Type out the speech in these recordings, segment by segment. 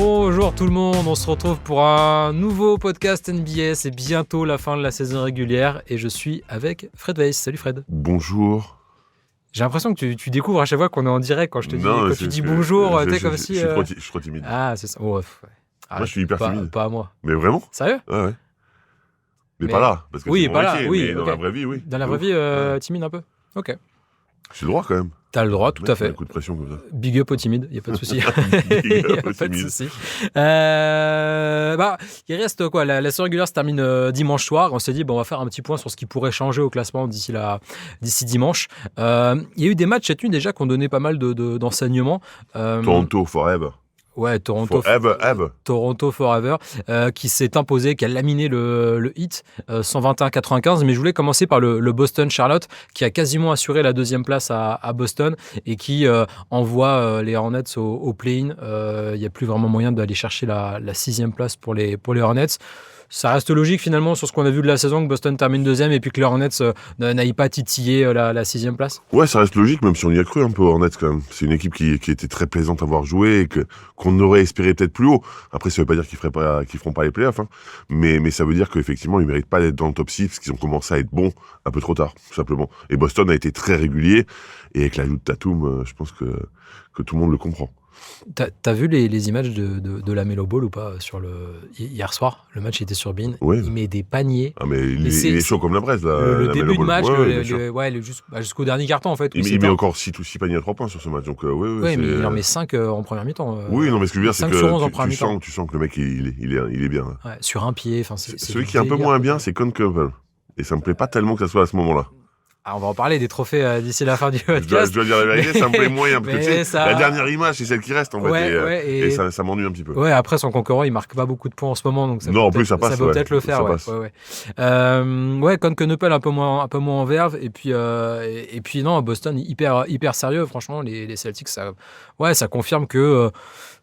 Bonjour tout le monde, on se retrouve pour un nouveau podcast NBA. C'est bientôt la fin de la saison régulière et je suis avec Fred Weiss. Salut Fred. Bonjour. J'ai l'impression que tu découvres à chaque fois qu'on est en direct quand je te dis, quand tu dis bonjour, t'es comme si. Je suis trop timide. Ah, c'est ça. Oh, ouais. Moi, je suis hyper timide. Pas à moi. Mais vraiment ? Sérieux ? Ouais. Mais pas là. Parce que oui, c'est mon pas là. métier, Oui, mais dans ok. la vraie vie, oui. Dans la vraie vie, timide un peu ? Ok. J'ai le droit quand même. T'as le droit, tout à fait. Un coup de pression comme ça. Big up au timide, il n'y a pas de souci. Big up au pas de timide. souci. Il reste quoi ? La saison régulière se termine dimanche soir. On s'est dit, on va faire un petit point sur ce qui pourrait changer au classement d'ici dimanche. Il y a eu des matchs cette nuit déjà qui ont donné pas mal d'enseignements. Toronto forever. Ouais, Toronto Forever, qui s'est imposé, qui a laminé le Heat 121-95. Mais je voulais commencer par le Boston-Charlotte, qui a quasiment assuré la deuxième place à Boston et qui envoie les Hornets au play-in. Il n'y a plus vraiment moyen d'aller chercher la sixième place pour les Hornets. Ça reste logique finalement sur ce qu'on a vu de la saison, que Boston termine deuxième et puis que les Hornets n'aillent pas titiller la sixième place. Ouais, ça reste logique, même si on y a cru un peu aux Hornets quand même. C'est une équipe qui était très plaisante à voir jouer et qu'on aurait espéré peut-être plus haut. Après, ça veut pas dire qu'ils feront pas les playoffs, hein. Mais ça veut dire qu'effectivement, ils méritent pas d'être dans le top 6 parce qu'ils ont commencé à être bons un peu trop tard, tout simplement. Et Boston a été très régulier et avec l'ajout de Tatum, je pense que tout le monde le comprend. T'as vu les images de la Melo Ball ou pas hier soir? Le match était sur Bein. Ouais. Il met des paniers. Ah, mais il est chaud comme la braise, là. Le début de match, jusqu'au dernier carton, en fait. Il met encore 6 paniers à 3 points sur ce match. Donc, mais il en met 5 en première mi-temps. Oui, non, mais ce que je veux dire, c'est que tu sens que le mec, il est bien. Ouais, sur un pied. Celui qui est un peu moins bien, c'est Conn-Campbell. Et ça me plaît pas tellement que ça soit à ce moment-là. Ah, on va en parler des trophées d'ici la fin du podcast. Je dois dire la vérité, ça me plaît moyen. Parce que la dernière image, c'est celle qui reste, en fait. Et ça m'ennuie un petit peu. Ouais, après, son concurrent, il marque pas beaucoup de points en ce moment. Donc ça peut peut-être le faire. Conn-Campbell un peu moins en verve. Et puis non, Boston, hyper sérieux. Franchement, les Celtics, ça confirme que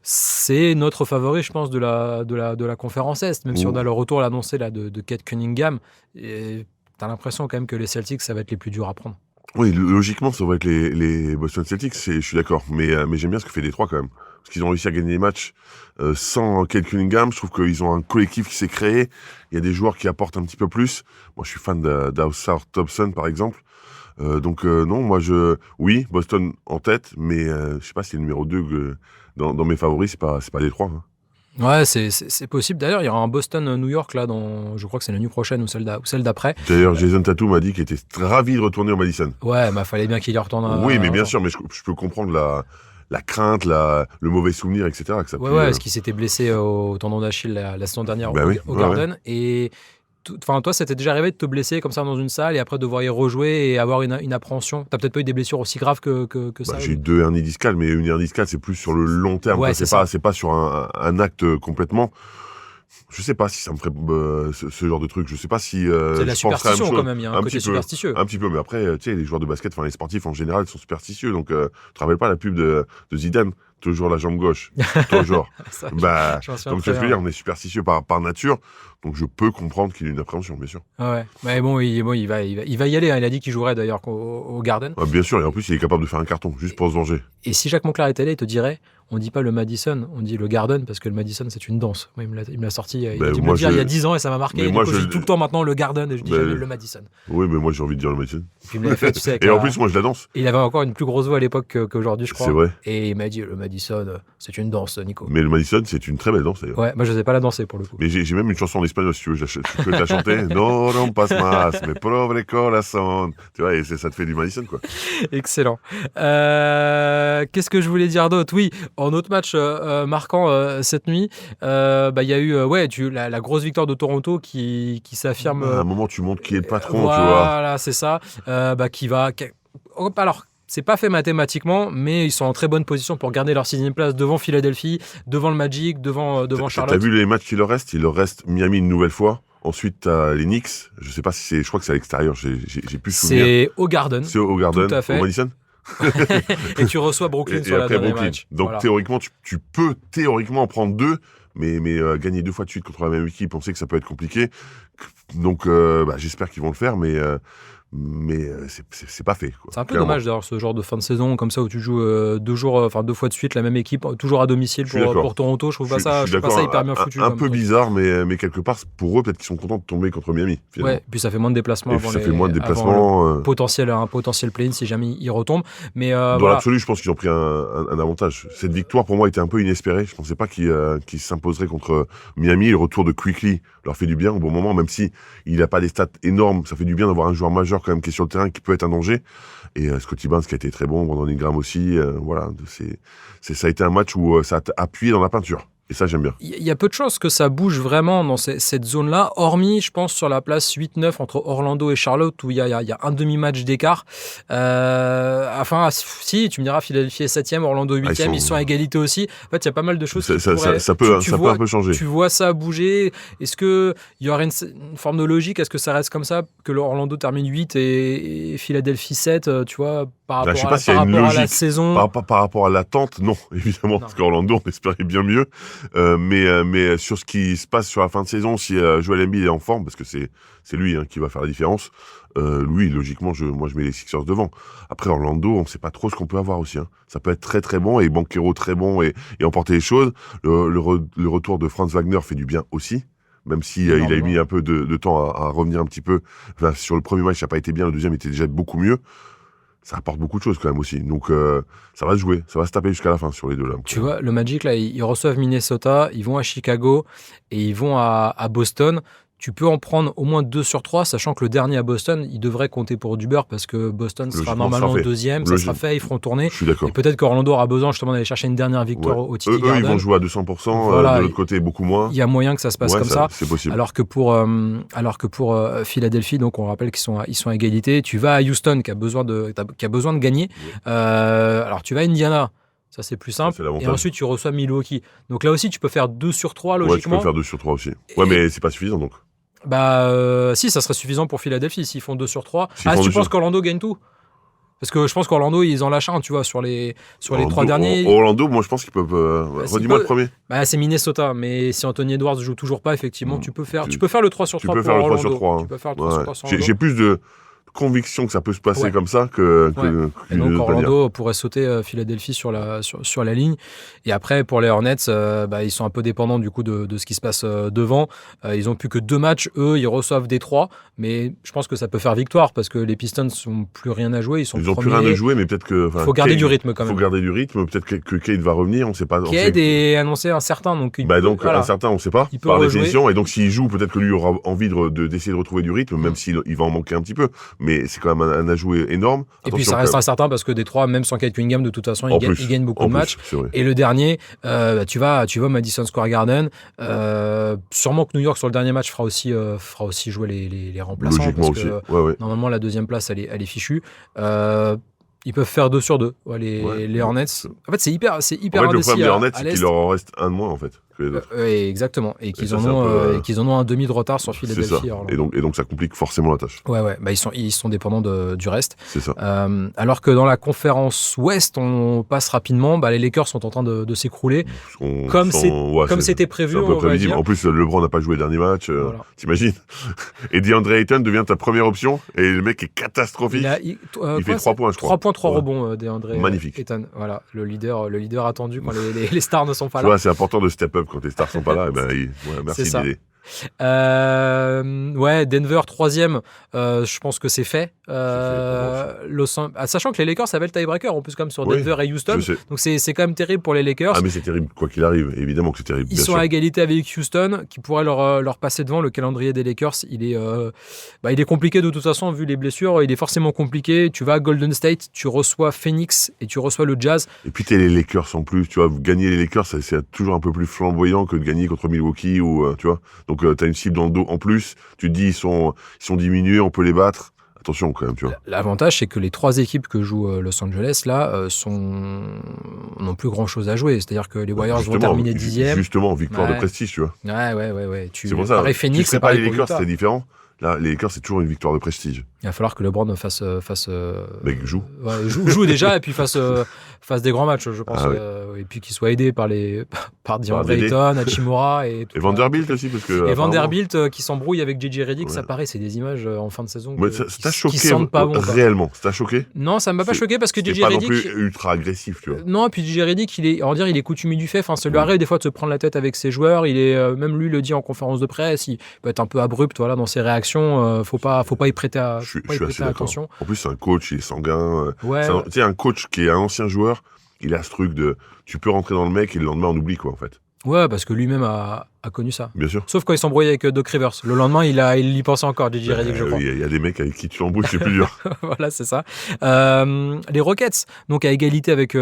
c'est notre favori, je pense, de la conférence Est. Même si on a le retour à l'annoncé là, de Kate Cunningham. Et t'as l'impression quand même que les Celtics, ça va être les plus durs à prendre. Oui, logiquement, ça va être les Boston Celtics, je suis d'accord. Mais j'aime bien ce que fait Détroit quand même. Parce qu'ils ont réussi à gagner des matchs sans Kate Cunningham. Je trouve qu'ils ont un collectif qui s'est créé. Il y a des joueurs qui apportent un petit peu plus. Moi, je suis fan d'Ausar Thompson, par exemple. Non, oui, Boston en tête, mais je sais pas si c'est le numéro 2 dans mes favoris, c'est pas Détroit. Hein. Ouais, c'est possible. D'ailleurs, il y aura un Boston-New York là, je crois que c'est la nuit prochaine ou celle d'après. D'ailleurs, Jason Tatum m'a dit qu'il était ravi de retourner au Madison. Ouais, fallait bien qu'il y retourne. Oui, mais bien sûr, mais je peux comprendre la crainte, le mauvais souvenir, etc. Que ça parce qu'il s'était blessé au tendon d'Achille la saison dernière au Garden. Ouais. Et toi, ça t'est déjà arrivé de te blesser comme ça dans une salle et après devoir y rejouer et avoir une appréhension? T'as peut-être pas eu des blessures aussi graves que ça? J'ai eu 2 hernies discales, mais une hernie discale, c'est plus sur le long terme. Ouais, c'est pas sur un acte complètement. Je sais pas si ça me ferait ce genre de truc. Je sais pas si. C'est de la superstition quand même. Il y a un côté superstitieux. Un petit peu, mais après, tu sais, les joueurs de basket, les sportifs en général, sont superstitieux. Donc, tu te rappelles pas la pub de Zidane? Toujours la jambe gauche. Toujours. Ça, donc, je veux dire, on est superstitieux par nature. Donc, je peux comprendre qu'il y ait une appréhension, bien sûr. Ouais. Mais bon, il va y aller. Hein. Il a dit qu'il jouerait d'ailleurs au Garden. Ah, bien sûr. Et en plus, il est capable de faire un carton, juste pour se venger. Et si Jacques Monclar était là, il te dirait, on dit pas le Madison, on dit le Garden, parce que le Madison, c'est une danse. Moi, il me l'a sorti. Il a dû me le dire il y a 10 ans et ça m'a marqué. Et je dis tout le temps maintenant le Garden et je dis jamais le Madison. Oui, mais moi, j'ai envie de dire le Madison. Puis il me l'a fait, tu sais, et en plus, moi, je la danse. Il avait encore une plus grosse voix à l'époque qu'aujourd'hui, je crois. C'est vrai. Et il m'a dit, le Madison, c'est une danse, Nico. Mais le Madison, c'est une très belle danse, d'ailleurs. Ouais, moi, je sais pas la danser, pour le coup. Mais j'ai même une chanson en espagnol, si tu veux, je peux te la chanter. No rompas más, me pobre corazón. Tu vois, et ça te fait du Madison, quoi. Excellent. Qu'est-ce que je voulais dire d'autre? Oui, en autre match marquant cette nuit, il y a eu la grosse victoire de Toronto qui s'affirme. À un moment, tu montres qui est le patron, voilà, tu vois. Voilà, c'est ça. Alors, c'est pas fait mathématiquement, mais ils sont en très bonne position pour garder leur 6e place devant Philadelphie, devant le Magic, devant Charlotte. T'as vu les matchs qu'il leur reste? Il leur reste Miami une nouvelle fois. Ensuite, t'as les Knicks. Je sais pas si je crois que c'est à l'extérieur. J'ai plus souvenir. C'est au Garden. C'est au Garden. Tout à fait. Au Madison. Et tu reçois Brooklyn sur la dernière match. Donc, théoriquement, tu peux théoriquement en prendre 2, mais gagner 2 fois de suite contre la même équipe, on sait que ça peut être compliqué. Donc, j'espère qu'ils vont le faire, mais c'est pas fait, quoi. C'est un peu dommage d'avoir ce genre de fin de saison comme ça où tu joues 2 fois de suite la même équipe, toujours à domicile pour Toronto. Je trouve pas ça hyper bien foutu. Un peu bizarre, mais quelque part pour eux peut-être qu'ils sont contents de tomber contre Miami. Finalement. Ouais, puis ça fait moins de déplacements. Un potentiel play-in si jamais ils retombent. Mais dans l'absolu, je pense qu'ils ont pris un avantage. Cette victoire pour moi était un peu inespérée. Je pensais pas qu'ils s'imposeraient contre Miami. Le retour de Quickley leur fait du bien au bon moment, même si il a pas des stats énormes. Ça fait du bien d'avoir un joueur majeur quand même qui est sur le terrain, qui peut être un danger. Et Scottie Barnes qui a été très bon, Brandon Ingram aussi. Voilà, ça a été un match où ça a appuyé dans la peinture. Et ça, j'aime bien. Il y a peu de chances que ça bouge vraiment dans cette zone-là, hormis, je pense, sur la place 8-9 entre Orlando et Charlotte, où il y a un demi-match d'écart. Si, tu me diras, Philadelphie est 7e, Orlando 8e, ils sont à égalité aussi. En fait, il y a pas mal de choses ça peut un peu changer. Tu vois ça bouger. Est-ce qu'il y aurait une forme de logique? Est-ce que ça reste comme ça, que Orlando termine 8 et Philadelphie 7, tu vois, par rapport à la saison? Par rapport à l'attente, non, évidemment, parce qu'Orlando, on espérait bien mieux. Mais sur ce qui se passe sur la fin de saison, si Joel Embiid est en forme, parce que c'est lui qui va faire la différence, lui, logiquement, moi je mets les Sixers devant. Après, Orlando, on ne sait pas trop ce qu'on peut avoir aussi. Ça peut être très très bon, et Banchero très bon, et emporter les choses. Le retour de Franz Wagner fait du bien aussi, même si il a mis un peu de temps à revenir un petit peu. Enfin, sur le premier match, ça n'a pas été bien, le deuxième était déjà beaucoup mieux. Ça apporte beaucoup de choses quand même aussi. Donc ça va se jouer, ça va se taper jusqu'à la fin sur les deux là. Tu vois, le Magic là, ils reçoivent Minnesota, ils vont à Chicago et ils vont à Boston. Tu peux en prendre au moins 2 sur 3, sachant que le dernier à Boston, il devrait compter pour du beurre parce que Boston sera normalement deuxième, ça sera fait, ils feront tourner. Je suis d'accord. Et peut-être qu'Orlando aura besoin justement d'aller chercher une dernière victoire au TD Garden. Eux, ils vont jouer à 200%, de l'autre côté beaucoup moins. Il y a moyen que ça se passe comme ça. C'est possible. Alors que pour Philadelphie, donc on rappelle qu'ils sont à égalité. Tu vas à Houston qui a besoin de gagner. Ouais. Alors tu vas à Indiana. Ça, c'est plus simple. Et ensuite, tu reçois Milwaukee. Donc là aussi, tu peux faire 2 sur 3, logiquement. Ouais, tu peux faire 2 sur 3 aussi. Ouais, mais c'est pas suffisant, donc. Si, ça serait suffisant pour Philadelphie s'ils font 2 sur 3. Tu penses qu'Orlando gagne tout? Parce que je pense qu'Orlando, ils en lâchent un, tu vois, sur les 3 derniers. Orlando, moi, je pense qu'ils peuvent. Redis-moi le premier. C'est Minnesota, mais si Anthony Edwards joue toujours pas, effectivement, tu peux faire le 3 sur 3 pour Orlando. Tu peux faire le 3 sur 3 sur Orlando. J'ai plus de conviction que ça peut se passer comme ça que et donc Orlando pourrait sauter Philadelphie sur la ligne. Et après pour les Hornets, ils sont un peu dépendants du coup de ce qui se passe devant. Ils ont plus que 2 matchs, eux ils reçoivent Détroit, mais je pense que ça peut faire victoire parce que les Pistons n'ont plus rien à jouer, ils ont plus rien à jouer, mais peut-être que faut garder du rythme quand même. Faut garder du rythme, peut-être que Cade va revenir, on sait pas. Cade est annoncé incertain, donc incertain, on sait pas par définition, et donc s'il joue, peut-être que lui aura envie d'essayer de retrouver du rythme, même s'il va en manquer un petit peu, mais c'est quand même un ajout énorme. Et puis ça reste incertain parce que Détroit, même sans Kate Cunningham, de toute façon, il gagne beaucoup de matchs. Et le dernier, tu vas au Madison Square Garden. Sûrement que New York sur le dernier match fera aussi jouer les remplaçants. Logiquement parce que aussi. Normalement la deuxième place elle est fichue. Ils peuvent faire 2 sur 2. Les Hornets. En fait, c'est hyper indécis. Le problème des Hornets, c'est qu'il leur en reste un de moins en fait. Exactement. Et qu'ils en ont un demi de retard sur Philadelphie. Et donc ça complique forcément la tâche. Ils sont dépendants du reste. C'est ça. Alors que dans la conférence Ouest, on passe rapidement. Les Lakers sont en train de s'écrouler. Comme c'était prévu. C'est un peu prévisible. En plus, LeBron n'a pas joué le dernier match. T'imagines? Et DeAndre Ayton devient ta première option. Et le mec est catastrophique. Il fait 3 points, je crois. 3 points, 3 rebonds, DeAndre. Magnifique. Ayton. Voilà, le leader attendu quand les stars ne sont pas là. Tu vois, c'est important de step up quand les stars sont pas là. Merci d'aider. Denver 3e, je pense que c'est fait. Sachant que les Lakers avaient le tiebreaker en plus comme sur Denver et Houston, donc c'est quand même terrible pour les Lakers. Mais c'est terrible quoi qu'il arrive, évidemment que c'est terrible. Ils sont à égalité avec Houston qui pourrait leur passer devant. Le calendrier des Lakers il est compliqué de toute façon vu les blessures, il est forcément compliqué. Tu vas à Golden State, tu reçois Phoenix et tu reçois le Jazz, et puis t'es les Lakers en plus, tu vois, gagner les Lakers c'est toujours un peu plus flamboyant que de gagner contre Milwaukee ou tu vois. Donc t'as une cible dans le dos en plus, tu te dis ils sont diminués, on peut les battre. Attention quand même, tu vois. L'avantage c'est que les 3 équipes que joue Los Angeles là n'ont plus grand chose à jouer. C'est-à-dire que les Warriors vont terminer 10e. Justement, victoire de prestige, tu vois. Ouais. C'est pour ça. Phoenix, tu sais pas les Lakers, c'est différent. Là, les Lakers, c'est toujours une victoire de prestige. Il va falloir que LeBron fasse Mec, joue déjà et puis fasse des grands matchs, je pense. Et puis qu'il soit aidé par DeAndre Ayton, Hachimura et Vanderbilt aussi, parce que. Et Vanderbilt qui s'embrouille avec JJ Redick, ça paraît, c'est des images en fin de saison ça t'a choqué, qui sentent pas bon. Réellement, ça t'a choqué? Non, ça m'a pas choqué parce que JJ Redick. C'est pas non plus ultra agressif, tu vois. Non, et puis JJ Redick, il est coutumier du fait. Enfin, ça lui arrive des fois de se prendre la tête avec ses joueurs. Il est même lui le dit en conférence de presse. Il peut être un peu abrupt, voilà, dans ses réactions. Faut pas y prêter attention. En plus, c'est un coach, il est sanguin. Tu sais, un coach qui est un ancien joueur, il a ce truc de tu peux rentrer dans le mec et le lendemain on oublie, quoi, en fait. Ouais, parce que lui-même a connu ça. Bien sûr. Sauf quand il s'embrouillait avec Doc Rivers. Le lendemain, il y pensait encore, JJ Redick, je crois. Il y a des mecs avec qui tu t'embrouilles, c'est plus dur. Voilà, c'est ça. Les Rockets, donc à égalité avec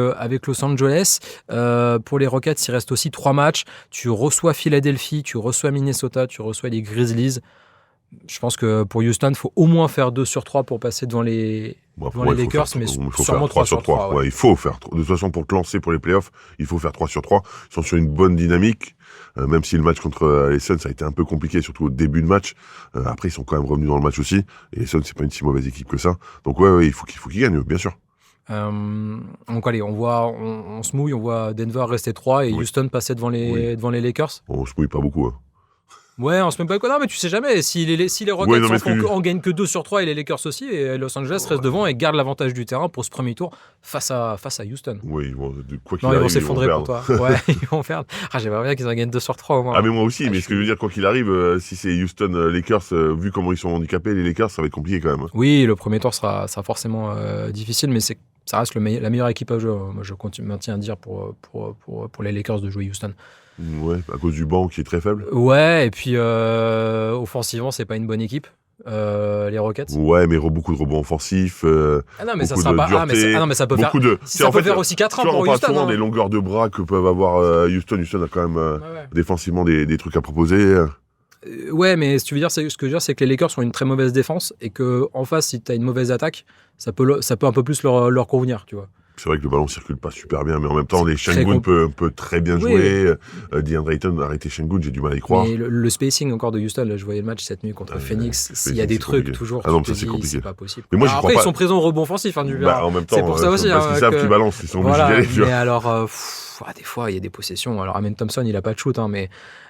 Los Angeles. Pour les Rockets, il reste aussi 3 matchs. Tu reçois Philadelphie, tu reçois Minnesota, tu reçois les Grizzlies. Je pense que pour Houston, il faut au moins faire 2 sur 3 pour passer devant les Lakers, mais sûrement 3 sur 3. Ouais, il faut faire. De toute façon, pour te lancer pour les playoffs, il faut faire 3 sur 3. Ils sont sur une bonne dynamique, même si le match contre les Suns a été un peu compliqué, surtout au début de match. Après, ils sont quand même revenus dans le match aussi. Et les Suns, c'est pas une si mauvaise équipe que ça. Donc il faut qu'ils gagnent, bien sûr. Donc allez, on se mouille, on voit Denver rester 3 et Houston passer devant les Lakers. On se mouille pas beaucoup, hein. Ouais, on se met pas quoi. Non, mais tu sais jamais. Si les Rockets en gagnent que 2 sur 3 et les Lakers aussi, et Los Angeles reste devant et garde l'avantage du terrain pour ce premier tour face à Houston. Oui, quoi qu'il arrive, ils vont s'effondrer pour toi. Ouais, ils vont perdre. J'aimerais bien qu'ils en gagnent 2 sur 3 au moins. Ah, mais moi aussi, mais ce que je veux dire, quoi qu'il arrive, si c'est Houston Lakers, vu comment ils sont handicapés, les Lakers, ça va être compliqué quand même. Oui, le premier tour sera forcément difficile, mais ça reste la meilleure équipe à jouer. Moi, je maintiens à dire pour les Lakers de jouer Houston. Ouais, à cause du banc qui est très faible. Ouais, et puis offensivement, c'est pas une bonne équipe. Les Rockets. Ouais, mais beaucoup de rebonds offensifs. Non, mais ça sera pas. Non, mais ça peut faire. Ça peut faire aussi 4 ans pour Houston. On parle souvent des longueurs de bras que peuvent avoir Houston. Houston a quand même défensivement des trucs à proposer. Ouais, mais ce que je veux dire, c'est que les Lakers ont une très mauvaise défense et que en face, si tu as une mauvaise attaque, ça peut un peu plus leur convenir, tu vois. C'est vrai que le ballon circule pas super bien, mais en même temps, les Şengün peut très bien jouer. DeAndre Ayton, arrêter Şengün, j'ai du mal à y croire. Mais le spacing encore de Houston, là, je voyais le match cette nuit contre Phoenix. Il y a des trucs toujours. Ah non, ça c'est compliqué. C'est pas possible. Mais moi, après, ils sont présents au rebond offensif, du verre. En même temps, c'est pour ça aussi. Parce qu'ils savent qu'ils balancent, ils sont obligés d'y aller. Mais alors, des fois, il y a des possessions. Alors, Amen Thompson, il a pas de shoot,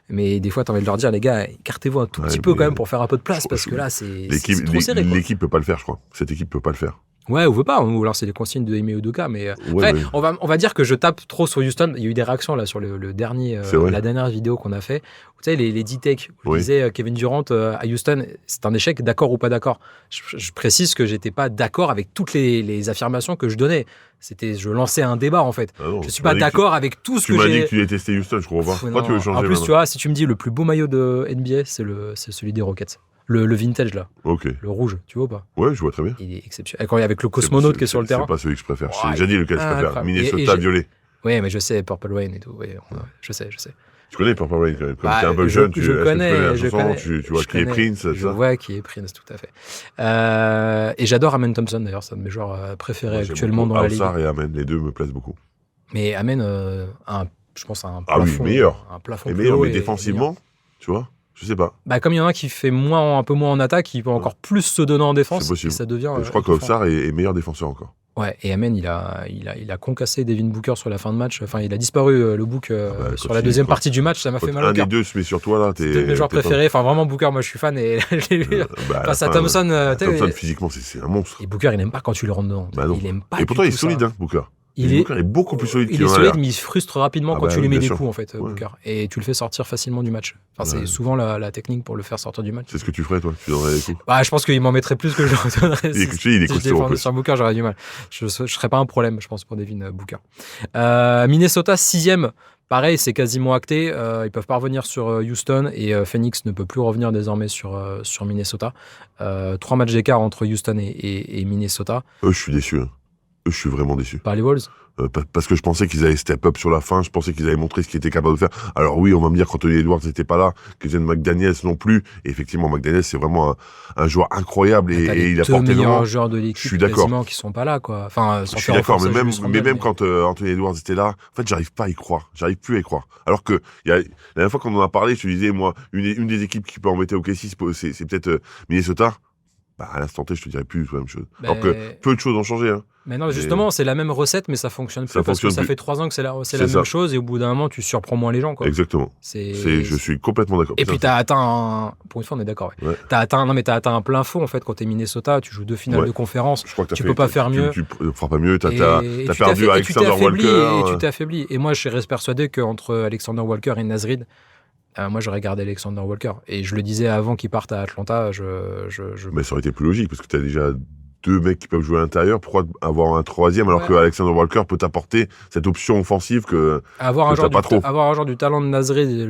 mais des fois, t'as envie de leur dire, les gars, écartez-vous un tout petit peu quand même pour faire un peu de place, parce que là, c'est trop serré. L'équipe peut pas le faire, je crois. Cette équipe peut pas le faire. Ouais, ou veut pas, ou alors c'est les consignes de Ime Udoka, mais après, on va dire que je tape trop sur Houston. Il y a eu des réactions là sur la dernière vidéo qu'on a fait. Vous savez, les D-Tech, où je disais Kevin Durant à Houston, c'est un échec, d'accord ou pas d'accord. Je précise que j'étais pas d'accord avec toutes les affirmations que je donnais. Je lançais un débat en fait. Je suis pas d'accord avec tout ce que j'ai. Tu m'as dit que tu détestais Houston, je comprends pas. Pourquoi tu veux changer? En plus, tu vois, si tu me dis le plus beau maillot de NBA, c'est celui des Rockets. Le vintage là, le rouge, tu vois ou pas? Ouais, je vois très bien. Il est exceptionnel. Quand il y a avec le cosmonaute qui est sur le terrain. C'est pas celui que je préfère. J'ai déjà dit lequel je préfère. Minnesota violet. Oui, mais je sais, Purple Rain et tout. Oui, je sais. Tu connais Purple Rain quand même. Comme t'es un peu jeune, tu vois qui est Prince. Je vois qui est Prince, tout à fait. Et j'adore Amen Thompson d'ailleurs, c'est un de mes joueurs préférés actuellement dans la ligue. Al-Sar et Amen, les deux me plaisent beaucoup. Mais Amen, je pense à un plafond. Ah oui, meilleur. Un plafond meilleur, mais défensivement, tu vois. Je sais pas. Comme il y en a un qui fait un peu moins en attaque, il peut encore plus se donner en défense. C'est possible. Et ça devient. Je crois qu'Al-Sar est meilleur défenseur encore. Ouais, et Amen, il a concassé Devin Booker sur la fin de match. Enfin, il a disparu le Book sur la deuxième partie du match. Ça m'a fait mal au cœur. Un des deux se met sur toi là. C'était mes joueurs préférés. Enfin, vraiment Booker, moi je suis fan et face à Thompson. Thompson physiquement, c'est un monstre. Et Booker, il aime pas quand tu le rentres dedans. Non. Il aime pas. Et pourtant, il est solide, Booker. Booker est beaucoup plus solide qu'il en a. Il est solide, mais il se frustre rapidement quand tu lui mets des coups, en fait, Booker. Et tu le fais sortir facilement du match. Enfin, c'est souvent la technique pour le faire sortir du match. C'est ce que tu ferais, toi? Tu donnerais des coups? Je pense qu'il m'en mettrait plus que je le donnerais. Il est costaud. Sur Booker, j'aurais du mal. Je serais pas un problème, je pense, pour Devin Booker. Minnesota, 6e. Pareil, c'est quasiment acté. Ils peuvent pas revenir sur Houston et Phoenix ne peut plus revenir désormais sur Minnesota. 3 matchs d'écart entre Houston et Minnesota. Je suis déçu. Je suis vraiment déçu. Par les Wolves? Parce que je pensais qu'ils allaient step up sur la fin, je pensais qu'ils allaient montrer ce qu'ils étaient capables de faire. Alors oui, on va me dire qu'Anthony Edwards n'était pas là, que Jen McDaniels non plus. Et effectivement, McDaniels, c'est vraiment un joueur incroyable et il a porté le vent. Les deux meilleurs joueurs de l'équipe quasiment qui sont pas là, quoi. Enfin, je suis d'accord, mais même quand Anthony Edwards était là, en fait, j'arrive pas à y croire. J'arrive plus à y croire. Alors que la dernière fois qu'on en a parlé, je te disais, moi, une des équipes qui peut embêter OKC, c'est peut-être Minnesota. à l'instant T, je te dirais plus la même chose. Alors que peu de choses ont changé. Hein. Mais non, justement, c'est la même recette, mais ça fonctionne plus parce que ça fait 3 ans que c'est la même chose et au bout d'un moment, tu surprends moins les gens. Quoi. Exactement. Je suis complètement d'accord. Et puis, t'as atteint pour une fois, on est d'accord. Ouais. T'as atteint un plein fond en fait quand t'es Minnesota. Tu joues 2 finales de conférence. Je crois que tu peux pas faire mieux. Tu feras pas mieux. T'as perdu Alexander Walker. Et tu t'es affaibli. Et moi, je reste persuadé qu'entre Alexander Walker et Naz Reid, moi, j'aurais gardé Alexander Walker. Et je le disais avant qu'il parte à Atlanta. Mais ça aurait été plus logique parce que t'as déjà 2 mecs qui peuvent jouer à l'intérieur. Pourquoi avoir un 3e alors que Alexander Walker peut t'apporter cette option offensive que t'as pas trop. Avoir un genre du talent de Naz Reid et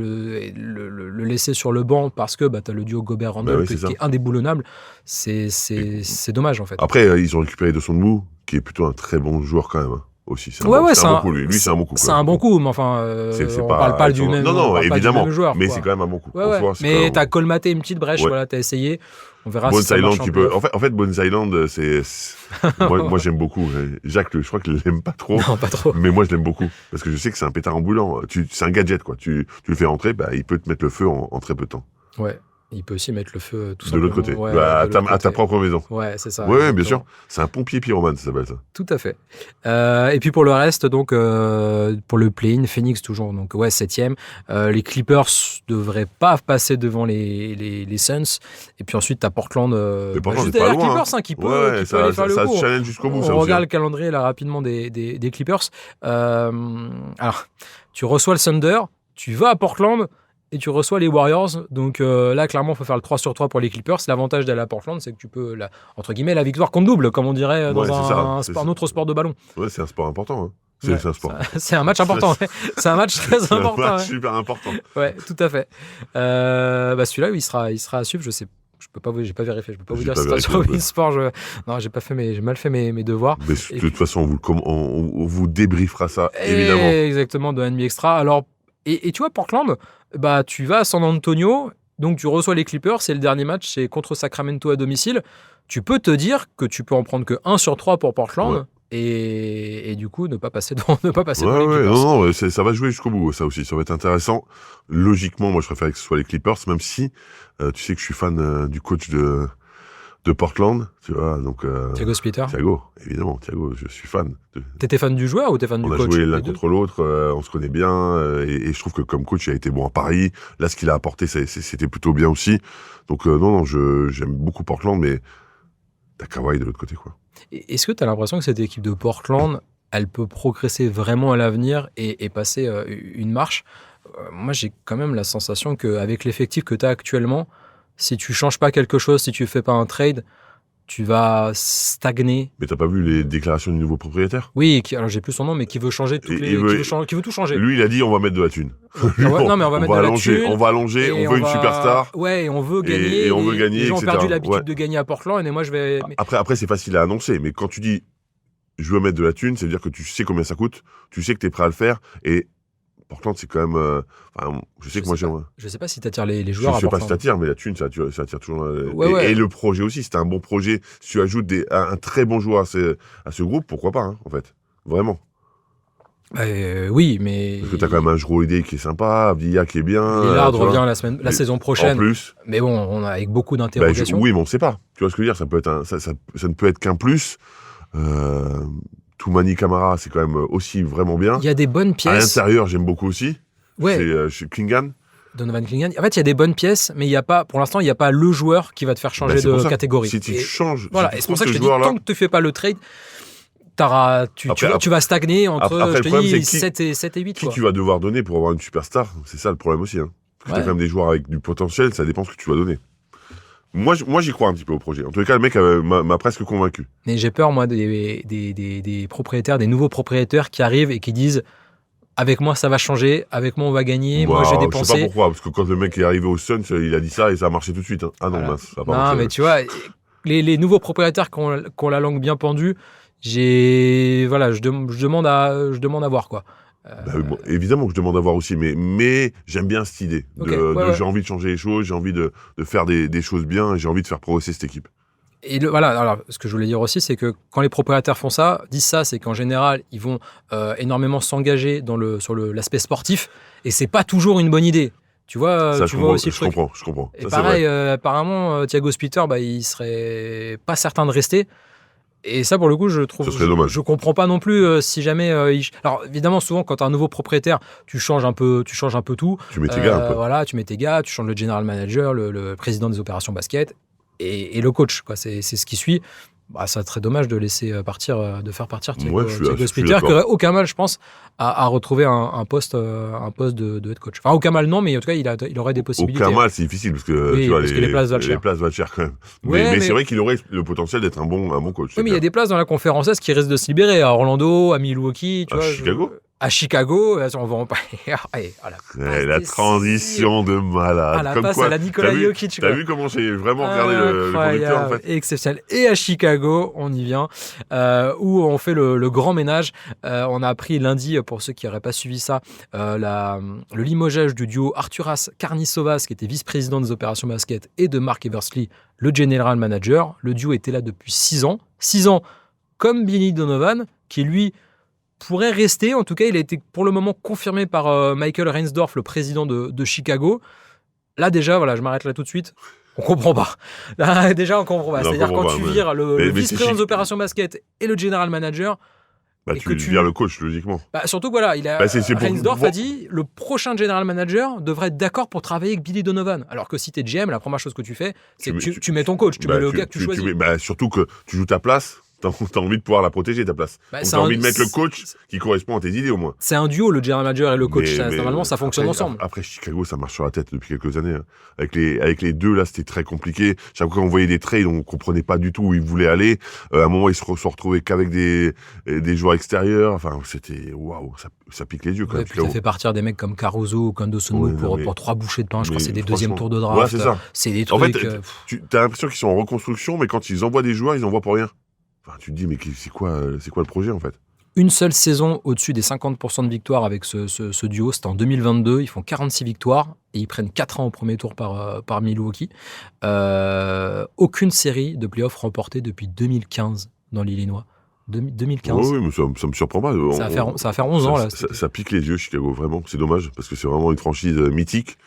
le laisser sur le banc parce que t'as le duo Gobert-Randle qui est indéboulonnable, c'est dommage en fait. Après, ils ont récupéré De Songbou, qui est plutôt un très bon joueur quand même. Aussi, c'est un bon coup. Lui, c'est un bon coup. C'est un bon coup, mais enfin, on parle pas du même. Non, évidemment. Même joueur, mais c'est quand même un bon coup. Mais t'as colmaté une petite brèche, t'as essayé. On verra Bones si ça marche. En fait, Bones Island, c'est moi, j'aime beaucoup. Jacques, je crois qu'il l'aime pas trop. Non, pas trop. Mais moi, je l'aime beaucoup parce que je sais que c'est un pétard ambulant. C'est un gadget, quoi. Tu le fais rentrer, il peut te mettre le feu en très peu de temps. Ouais. Il peut aussi mettre le feu tout de l'autre côté, à ta propre maison. Ouais, c'est ça. Oui, bien sûr. C'est un pompier pyromane, ça s'appelle ça. Tout à fait. Et puis pour le reste, donc pour le play-in, Phoenix toujours, donc 7e. Les Clippers devraient pas passer devant les Suns. Et puis ensuite, t'as Portland. Juste derrière les Clippers, qui peut aller faire le ça coup. Ça challenge jusqu'au bout. On regarde le calendrier là rapidement des Clippers. Alors, tu reçois le Thunder, tu vas à Portland. Et tu reçois les Warriors. Donc là, clairement, il faut faire le 3-3 pour les Clippers. L'avantage d'aller à Portland, c'est que tu peux, entre guillemets, la victoire compte double, comme on dirait dans un autre sport de ballon. Ouais, c'est un sport important. Hein. C'est un sport. C'est un match important. C'est un match très important. C'est un match super important. Ouais, tout à fait. Celui-là, il sera à suivre. Je sais. J'ai pas vérifié. Je peux pas vous dire si c'est sur Winsport. Non, j'ai mal fait mes devoirs. Mais de toute façon, on vous débriefera ça, évidemment. Exactement, de NBA Extra. Alors, et tu vois, Portland, tu vas à San Antonio, donc tu reçois les Clippers, c'est le dernier match, c'est contre Sacramento à domicile. Tu peux te dire que tu peux en prendre que 1 sur 3 pour Portland, et du coup, ne pas passer devant les Clippers. Non, ça va jouer jusqu'au bout, ça aussi, ça va être intéressant. Logiquement, moi, je préfère que ce soit les Clippers, même si, tu sais que je suis fan du coach de Portland, tu vois, donc... Thiago Splitter. Thiago, évidemment, je suis fan. T'étais fan du joueur ou t'es fan du coach? On a joué l'un contre l'autre, on se connaît bien, et je trouve que comme coach, il a été bon à Paris. Là, ce qu'il a apporté, c'était plutôt bien aussi. Donc j'aime beaucoup Portland, mais t'as Kawhi de l'autre côté, quoi. Est-ce que t'as l'impression que cette équipe de Portland, elle peut progresser vraiment à l'avenir et passer une marche? Moi, j'ai quand même la sensation qu'avec l'effectif que t'as actuellement, si tu changes pas quelque chose, si tu fais pas un trade, tu vas stagner. Mais t'as pas vu les déclarations du nouveau propriétaire? Oui, alors j'ai plus son nom, mais qui veut changer qui veut tout changer. Lui, il a dit on va mettre de la thune. Non, mais on va mettre de la thune. On va allonger, on veut une superstar. Ouais, et on veut gagner. Et on veut gagner, les gens etc. ont perdu l'habitude de gagner à Portland, et moi je vais. Après, c'est facile à annoncer, mais quand tu dis je veux mettre de la thune, ça veut dire que tu sais combien ça coûte, tu sais que t'es prêt à le faire, et Portland, c'est quand même... je sais que moi, j'aimerais... Je sais pas si t'attires les joueurs à Portland. Je sais pas si t'attires, mais la thune, ça attire toujours... Et le projet aussi, c'était un bon projet. Si tu ajoutes un très bon joueur à ce groupe, pourquoi pas, hein, en fait. Vraiment. Oui, mais... Parce que t'as quand même un Jrue Holiday qui est sympa, Avdija qui est bien... Lillard revient la saison prochaine. En plus. Mais bon, on a avec beaucoup d'interrogations. Oui, mais on ne sait pas. Tu vois ce que je veux dire? Ça peut être ça ne peut être qu'un plus. Toumani Camara, c'est quand même aussi vraiment bien. Il y a des bonnes pièces. À l'intérieur, j'aime beaucoup aussi. Ouais. C'est Klingan. Donovan Klingan. En fait, il y a des bonnes pièces, mais pour l'instant, il n'y a pas le joueur qui va te faire changer de catégorie. Si tu changes... Voilà, et c'est pour ça que je te dis, tant que tu ne fais pas le trade, tu vas stagner entre 7 et 8. Qui tu vas devoir donner pour avoir une superstar? C'est ça le problème aussi. Hein. Parce que tu as quand même des joueurs avec du potentiel, ça dépend ce que tu vas donner. Moi, j'y crois un petit peu au projet. En tout cas, le mec m'a presque convaincu. Mais j'ai peur, moi, des propriétaires, des nouveaux propriétaires qui arrivent et qui disent avec moi, ça va changer, avec moi, on va gagner, moi, j'ai dépensé. Je sais pas pourquoi, parce que quand le mec est arrivé au Suns, il a dit ça et ça a marché tout de suite. Hein. Ah non, mince, ça a pas marché. Non, mais tu vois, les nouveaux propriétaires qui ont la langue bien pendue, je demande à voir, quoi. Évidemment que je demande à voir aussi, mais j'aime bien cette idée. J'ai envie de changer les choses, j'ai envie de faire des choses bien, et j'ai envie de faire progresser cette équipe. Et alors, ce que je voulais dire aussi, c'est que quand les propriétaires disent ça, c'est qu'en général, ils vont énormément s'engager sur l'aspect sportif, et c'est pas toujours une bonne idée. Tu vois, aussi le truc. Je comprends. Et ça, pareil, apparemment, Thiago Splitter, il serait pas certain de rester. Et ça, pour le coup, je trouve, je comprends pas non plus si jamais. Alors, évidemment, souvent, quand tu as un nouveau propriétaire, tu changes un peu tout. Tu mets tes gars un peu. Voilà, tu mets tes gars, tu changes le general manager, le président des opérations basket et le coach. Quoi. C'est ce qui suit. Ça serait dommage de laisser de faire partir Thiago Splitter, qui n'aurait aucun mal, je pense, à retrouver un poste de head coach. Enfin, aucun mal, non, mais en tout cas, il aurait des possibilités. Aucun mal, c'est difficile, parce que, tu vois, les places valent cher quand même. Mais c'est vrai qu'il aurait le potentiel d'être un bon coach. Oui, mais il y a des places dans la conférence Est qui risquent de se libérer, à Orlando, à Milwaukee, Chicago. À Chicago, on va en parler. La transition de malade. À la passe à la Nikola Jokic. T'as vu comment j'ai vraiment regardé le conducteur, en fait. Exceptionnel. Et à Chicago, on y vient, où on fait le grand ménage. On a appris lundi, pour ceux qui n'auraient pas suivi ça, le limogeage du duo Arturas Karnisovas, qui était vice-président des opérations basket, et de Mark Eversley, le general manager. Le duo était là depuis 6 ans. 6 ans, comme Billy Donovan, qui lui pourrait rester. En tout cas, il a été pour le moment confirmé par Michael Reinsdorf, le président de Chicago. Là, déjà, je m'arrête là tout de suite. On comprend pas. Là, déjà, on comprend pas. C'est-à-dire quand tu vires le vice-président des opérations basket et le general manager. Tu vires le coach, logiquement. Surtout que Reinsdorf a dit le prochain general manager devrait être d'accord pour travailler avec Billy Donovan. Alors que si t'es GM, la première chose que tu fais, c'est que tu mets ton coach. Tu mets le gars que tu choisis. Surtout que tu joues ta place. T'as envie de pouvoir la protéger, ta place. T'as envie de mettre le coach qui correspond à tes idées, au moins. C'est un duo, le general manager et le coach. Normalement, ça fonctionne ensemble. Après, Chicago, ça marche sur la tête depuis quelques années. Hein. Avec les deux, là, c'était très compliqué. Chaque fois qu'on voyait des trades, on comprenait pas du tout où ils voulaient aller. À un moment, ils se sont retrouvés qu'avec des joueurs extérieurs. Enfin, c'était... Waouh, ça pique les yeux, quand même. Puis t'as fait partir des mecs comme Caruso ou Kando Sono pour 3 bouchées de pain. Je crois que c'est des deuxièmes tours de draft. Ouais, c'est ça. C'est des trucs... En fait, t'as l'impression qu'ils sont en reconstruction, mais quand ils envoient des joueurs, ils envoient pour rien. Enfin, tu te dis, mais c'est quoi le projet, en fait ? Une seule saison au-dessus des 50% de victoires avec ce duo, c'était en 2022. Ils font 46 victoires et ils prennent 4 ans au premier tour par Milwaukee. Aucune série de playoffs remportée depuis 2015 dans l'Illinois. 2015. Oui, mais ça me surprend pas. Ça va faire 11 ans, là. Ça pique les yeux, Chicago, vraiment. C'est dommage, parce que c'est vraiment une franchise mythique.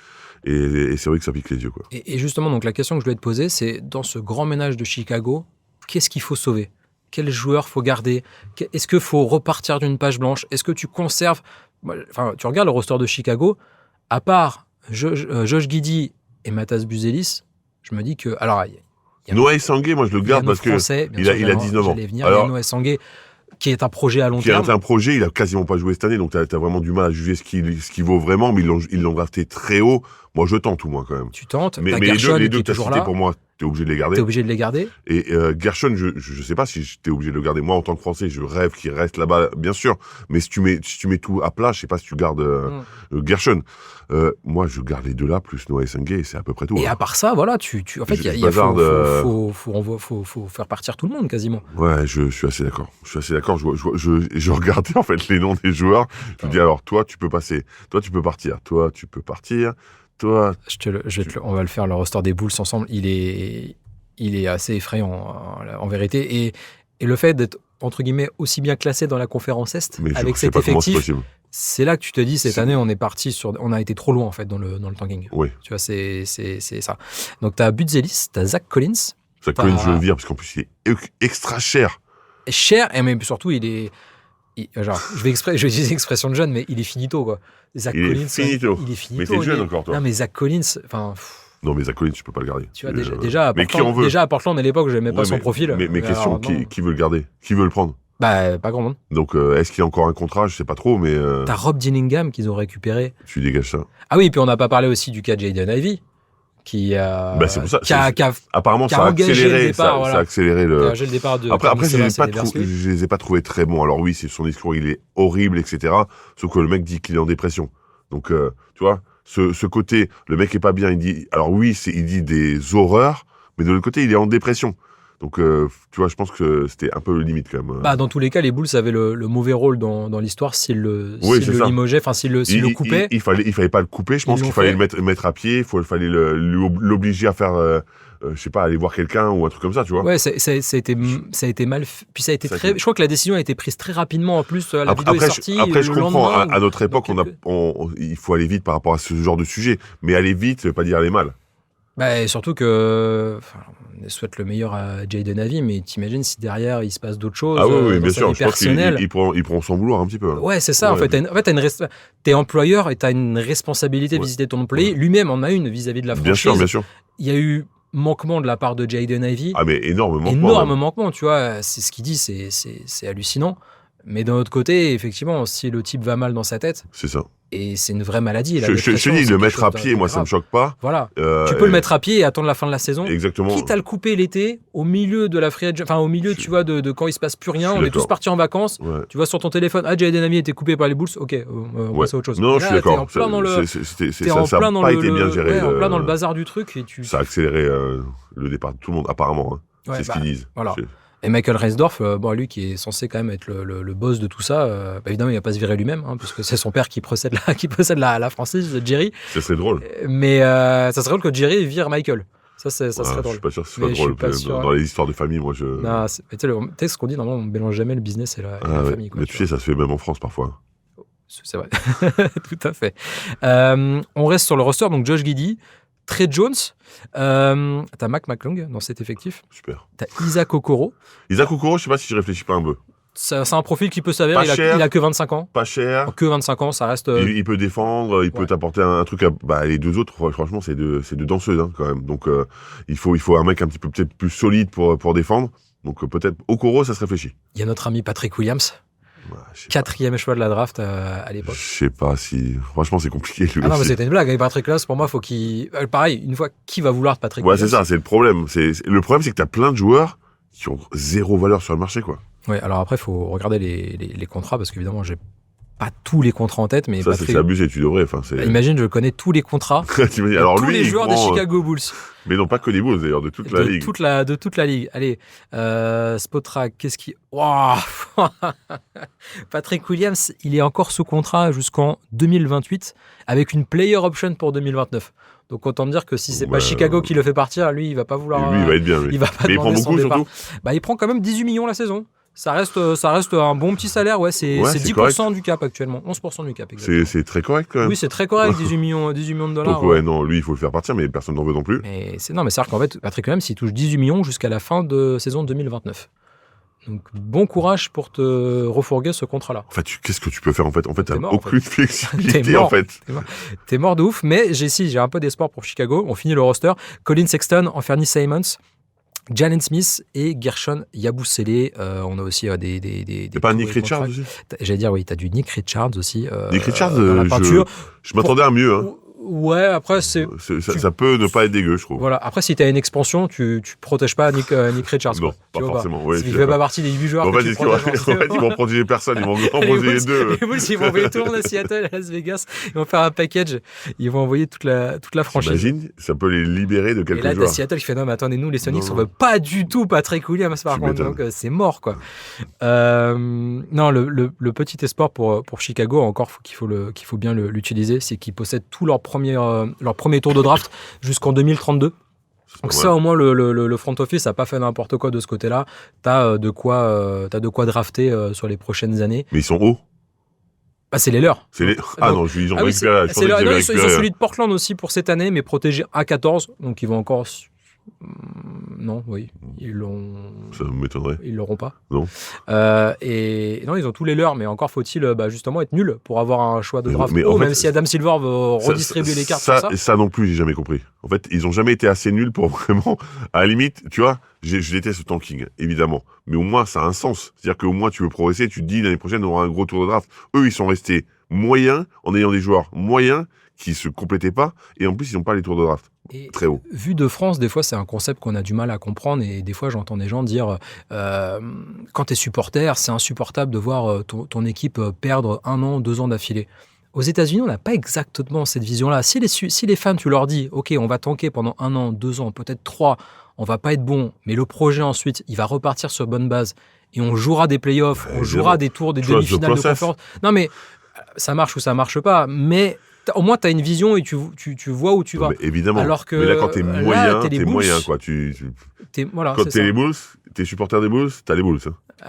Et c'est vrai que ça pique les yeux, quoi. Et justement, donc, la question que je voulais te poser, c'est dans ce grand ménage de Chicago, qu'est-ce qu'il faut sauver ? Quel joueur faut garder ? Est-ce qu'il faut repartir d'une page blanche ? Est-ce que tu conserves... tu regardes le roster de Chicago, à part Josh Giddey et Matas Buzelis, je me dis que... Alors, Noah Essangué, moi je le garde parce qu'il a 19 ans. Alors, Noah Essangué, qui est un projet à long terme. Qui est un projet, il a quasiment pas joué cette année, donc t'as vraiment du mal à juger ce qu'il vaut vraiment, mais ils l'ont drafté très haut. Moi je tente, moi, quand même. Tu tentes, mais les deux que t'as cités, pour moi, t'es obligé de les garder. Et Gershon, je sais pas si t'es obligé de le garder. Moi, en tant que Français, je rêve qu'il reste là-bas, bien sûr. Mais si tu mets tout à plat, je sais pas si tu gardes Gershon. Moi, je garde les deux là, plus Noah Essangué, et c'est à peu près tout. Et à part ça, voilà, en fait, faut faire partir tout le monde, quasiment. Ouais, je suis assez d'accord. Je regardais, en fait, les noms des joueurs. Je me dis, alors, toi, tu peux passer. Toi, tu peux partir. Toi, tu peux partir. Toi, on va le faire, le roster des Bulls ensemble. Il est assez effrayant, en vérité. Et le fait d'être, entre guillemets, aussi bien classé dans la conférence Est, avec cet effectif, c'est là que tu te dis, cette année, on a été trop loin, en fait, dans le tanking. Oui. Tu vois, c'est ça. Donc, t'as Buzelis, t'as Zach Collins. Zach Collins, je le vire, parce qu'en plus, il est extra cher. Cher, et même surtout, je vais utiliser l'expression de jeune, mais il est finito, quoi. Zach Collins, il est finito. Mais t'es jeune encore, toi. Non, mais Zach Collins, non, mais Zach Collins, tu peux pas le garder. Tu vois, déjà à Portland, à l'époque, je n'aimais pas son profil. Mais question, qui veut le garder ? Qui veut le prendre ? Pas grand monde. Donc, est-ce qu'il y a encore un contrat ? Je sais pas trop, mais... T'as Rob Dillingham qu'ils ont récupéré. Tu dégages ça. Ah oui, puis on n'a pas parlé aussi du cas de Jaden Ivey, c'est pour ça. Apparemment, ça a accéléré. Ça a accéléré le départ de... Après, je les ai pas trouvés très bons. Alors oui, son discours, il est horrible, etc. Sauf que le mec dit qu'il est en dépression. Donc, tu vois, ce côté, le mec est pas bien, il dit... Alors oui, il dit des horreurs, mais de l'autre côté, il est en dépression. Donc, tu vois, je pense que c'était un peu le limite quand même. Dans tous les cas, les Bulls avaient le mauvais rôle dans l'histoire s'ils le limogeaient, enfin s'ils le coupaient. Il fallait pas le couper, je pense qu'il fallait le mettre à pied, fallait l'obliger à faire, je sais pas, aller voir quelqu'un ou un truc comme ça, tu vois. Ouais, ça a été mal, puis ça a été très. Je crois que la décision a été prise très rapidement en plus. La vidéo est sortie. Après, je comprends. À notre époque, il faut aller vite par rapport à ce genre de sujet, mais aller vite, ça veut pas dire aller mal. Et surtout que, on souhaite le meilleur à Jaden Ivey, mais t'imagines si derrière il se passe d'autres choses. Ah oui, bien sûr. Je pense qu'ils pourront s'en vouloir un petit peu. Ouais, c'est ça. Ouais. En fait, t'es employeur et t'as une responsabilité de visiter ton employé. Ouais. Lui-même en a une vis-à-vis de la franchise. Bien sûr. Il y a eu manquement de la part de Jaden Ivey. Ah, mais énorme manquement, tu vois. C'est ce qu'il dit, c'est hallucinant. Mais d'un autre côté, effectivement, si le type va mal dans sa tête. C'est ça. Et c'est une vraie maladie. Je te dis, le mettre à pied, moi, ça me choque pas. Voilà. Tu peux le mettre à pied et attendre la fin de la saison. Exactement. Quitte à le couper l'été, au milieu de la free agent, enfin, au milieu, tu vois, de quand il se passe plus rien, on est tous partis en vacances. Ouais. Tu vois sur ton téléphone, Jaden Ivey était coupé par les Bulls. Ok, on passe à autre chose. Non, je suis d'accord. Ça n'a pas été bien géré. En plein dans le bazar du truc. Ça a accéléré le départ de tout le monde, apparemment. C'est ce qu'ils disent. Voilà. Et Michael Reisdorf, lui qui est censé quand même être le boss de tout ça, évidemment il va pas se virer lui-même, puisque c'est son père qui possède la franchise, Jerry. Ça serait drôle. Mais ça serait drôle que Jerry vire Michael. Ça serait drôle. Je suis pas sûr que ce soit drôle. Dans les histoires de famille, moi je. Non, tu sais ce qu'on dit, normalement on mélange jamais le business et la famille. Quoi, mais tu sais, ça se fait même en France parfois. C'est vrai, tout à fait. On reste sur le roster, donc Josh Giddey. Trey Jones, t'as Mac McClung dans cet effectif. Super. T'as Isaac Okoro. Isaac Okoro, je sais pas si je réfléchis pas un peu. C'est un profil qui peut s'avérer. Il a que 25 ans. Pas cher. Que 25 ans, ça reste. Il peut défendre, il peut t'apporter un truc. Les deux autres, franchement, c'est deux danseuses quand même. Donc il faut un mec un petit peu peut-être plus solide pour défendre. Donc peut-être Okoro, ça se réfléchit. Il y a notre ami Patrick Williams. 4e choix de la draft à l'époque. Je sais pas si. Franchement, c'est compliqué. Non, mais c'était une blague. Avec Patrick Williams, pour moi, faut qu'il. Pareil, une fois, qui va vouloir Patrick Williams ? Ouais, c'est ça, c'est le problème. Le problème, c'est que t'as plein de joueurs qui ont zéro valeur sur le marché, quoi. Ouais, alors après, il faut regarder les contrats, parce qu'évidemment, j'ai pas tous les contrats en tête, mais ça, c'est abusé, tu devrais. Imagine, je connais tous les contrats. Alors, tous les joueurs des Chicago Bulls. Mais non, pas que des Bulls, d'ailleurs, de toute la ligue. De toute la ligue. Allez, Spotrac, qu'est-ce qui... Wow. Patrick Williams, il est encore sous contrat jusqu'en 2028, avec une player option pour 2029. Donc autant dire que si c'est pas Chicago qui le fait partir, lui, il va pas vouloir... Lui, il va être bien, lui. Il va pas mais il prend beaucoup, surtout. Il prend quand même 18 millions la saison. Ça reste un bon petit salaire, c'est 10% correct. Du cap actuellement, 11% du cap. C'est très correct quand même. Oui, c'est très correct, 18 millions de dollars. Donc non, lui il faut le faire partir, mais personne n'en veut non plus. Mais c'est-à-dire qu'en fait, Patrick Williams, il touche 18 millions jusqu'à la fin de saison 2029. Donc bon courage pour te refourguer ce contrat-là. En fait, qu'est-ce que tu peux faire en fait ? En fait, t'as aucune flexibilité en fait. T'es mort de ouf, mais j'ai un peu d'espoir pour Chicago. On finit le roster. Colin Sexton, Anthony Simons, Jalen Smith et Gershon Yabusele. On a aussi des T'as pas un Nick Richards aussi ? J'allais dire oui, t'as du Nick Richards aussi. Nick Richards, je m'attendais à mieux. Ouais, après ça peut ne pas être dégueu, je trouve. Voilà, après si t'as une expansion, tu protèges pas Nick Richards. Non, pas forcément. Ouais, il fait pas partie des 8 joueurs en fait, ils vont protéger personne, ils vont en protéger deux. Les Bulls, ils vont envoyer tout le monde à Seattle, à Las Vegas, ils vont faire un package, ils vont envoyer toute la franchise. T'imagines, ça peut les libérer de quelques joueurs. Et là, Seattle qui fait non, mais attendez, nous les Sonics, on veut pas du tout Patrick Williams par contre, donc c'est mort quoi. Non, le petit espoir pour Chicago, encore qu'il faut bien l'utiliser, c'est qu'ils possèdent tout leur premier tour de draft jusqu'en 2032. Donc ça, au moins, le front office n'a pas fait n'importe quoi de ce côté-là. T'as de quoi drafter sur les prochaines années. Mais ils sont hauts. C'est les leurs. Non, ils ont récupéré. Ils ont celui de Portland aussi pour cette année, mais protégé à 14. Donc ils vont encore... Non, oui, ils l'ont. Ça m'étonnerait. Ils l'auront pas. Non. Et non, ils ont tous les leurs, mais encore faut-il justement être nul pour avoir un choix de draft. Même si Adam Silver veut redistribuer les cartes. Ça non plus, j'ai jamais compris. En fait, ils ont jamais été assez nuls pour vraiment. À la limite, tu vois, je déteste le tanking, évidemment, mais au moins ça a un sens. C'est-à-dire qu'au moins tu veux progresser, tu te dis l'année prochaine on aura un gros tour de draft. Eux, ils sont restés moyens en ayant des joueurs moyens qui se complétaient pas, et en plus ils n'ont pas les tours de draft. Très haut. Vu de France, des fois, c'est un concept qu'on a du mal à comprendre, et des fois, j'entends des gens dire quand tu es supporter, c'est insupportable de voir ton équipe perdre 1 an, 2 ans d'affilée. Aux États-Unis, on n'a pas exactement cette vision-là. Si les fans, tu leur dis, OK, on va tanker pendant 1 an, 2 ans, peut-être 3, on va pas être bon, mais le projet ensuite, il va repartir sur bonne base et on jouera des playoffs, on jouera des tours, des demi-finales de conférence. Non, mais ça marche ou ça marche pas, mais au moins, tu as une vision et tu vois où tu vas. Mais évidemment. Alors que mais là, quand t'es moyen, quoi. Quand t'es les Bulls, t'es supporter des Bulls, t'as les Bulls.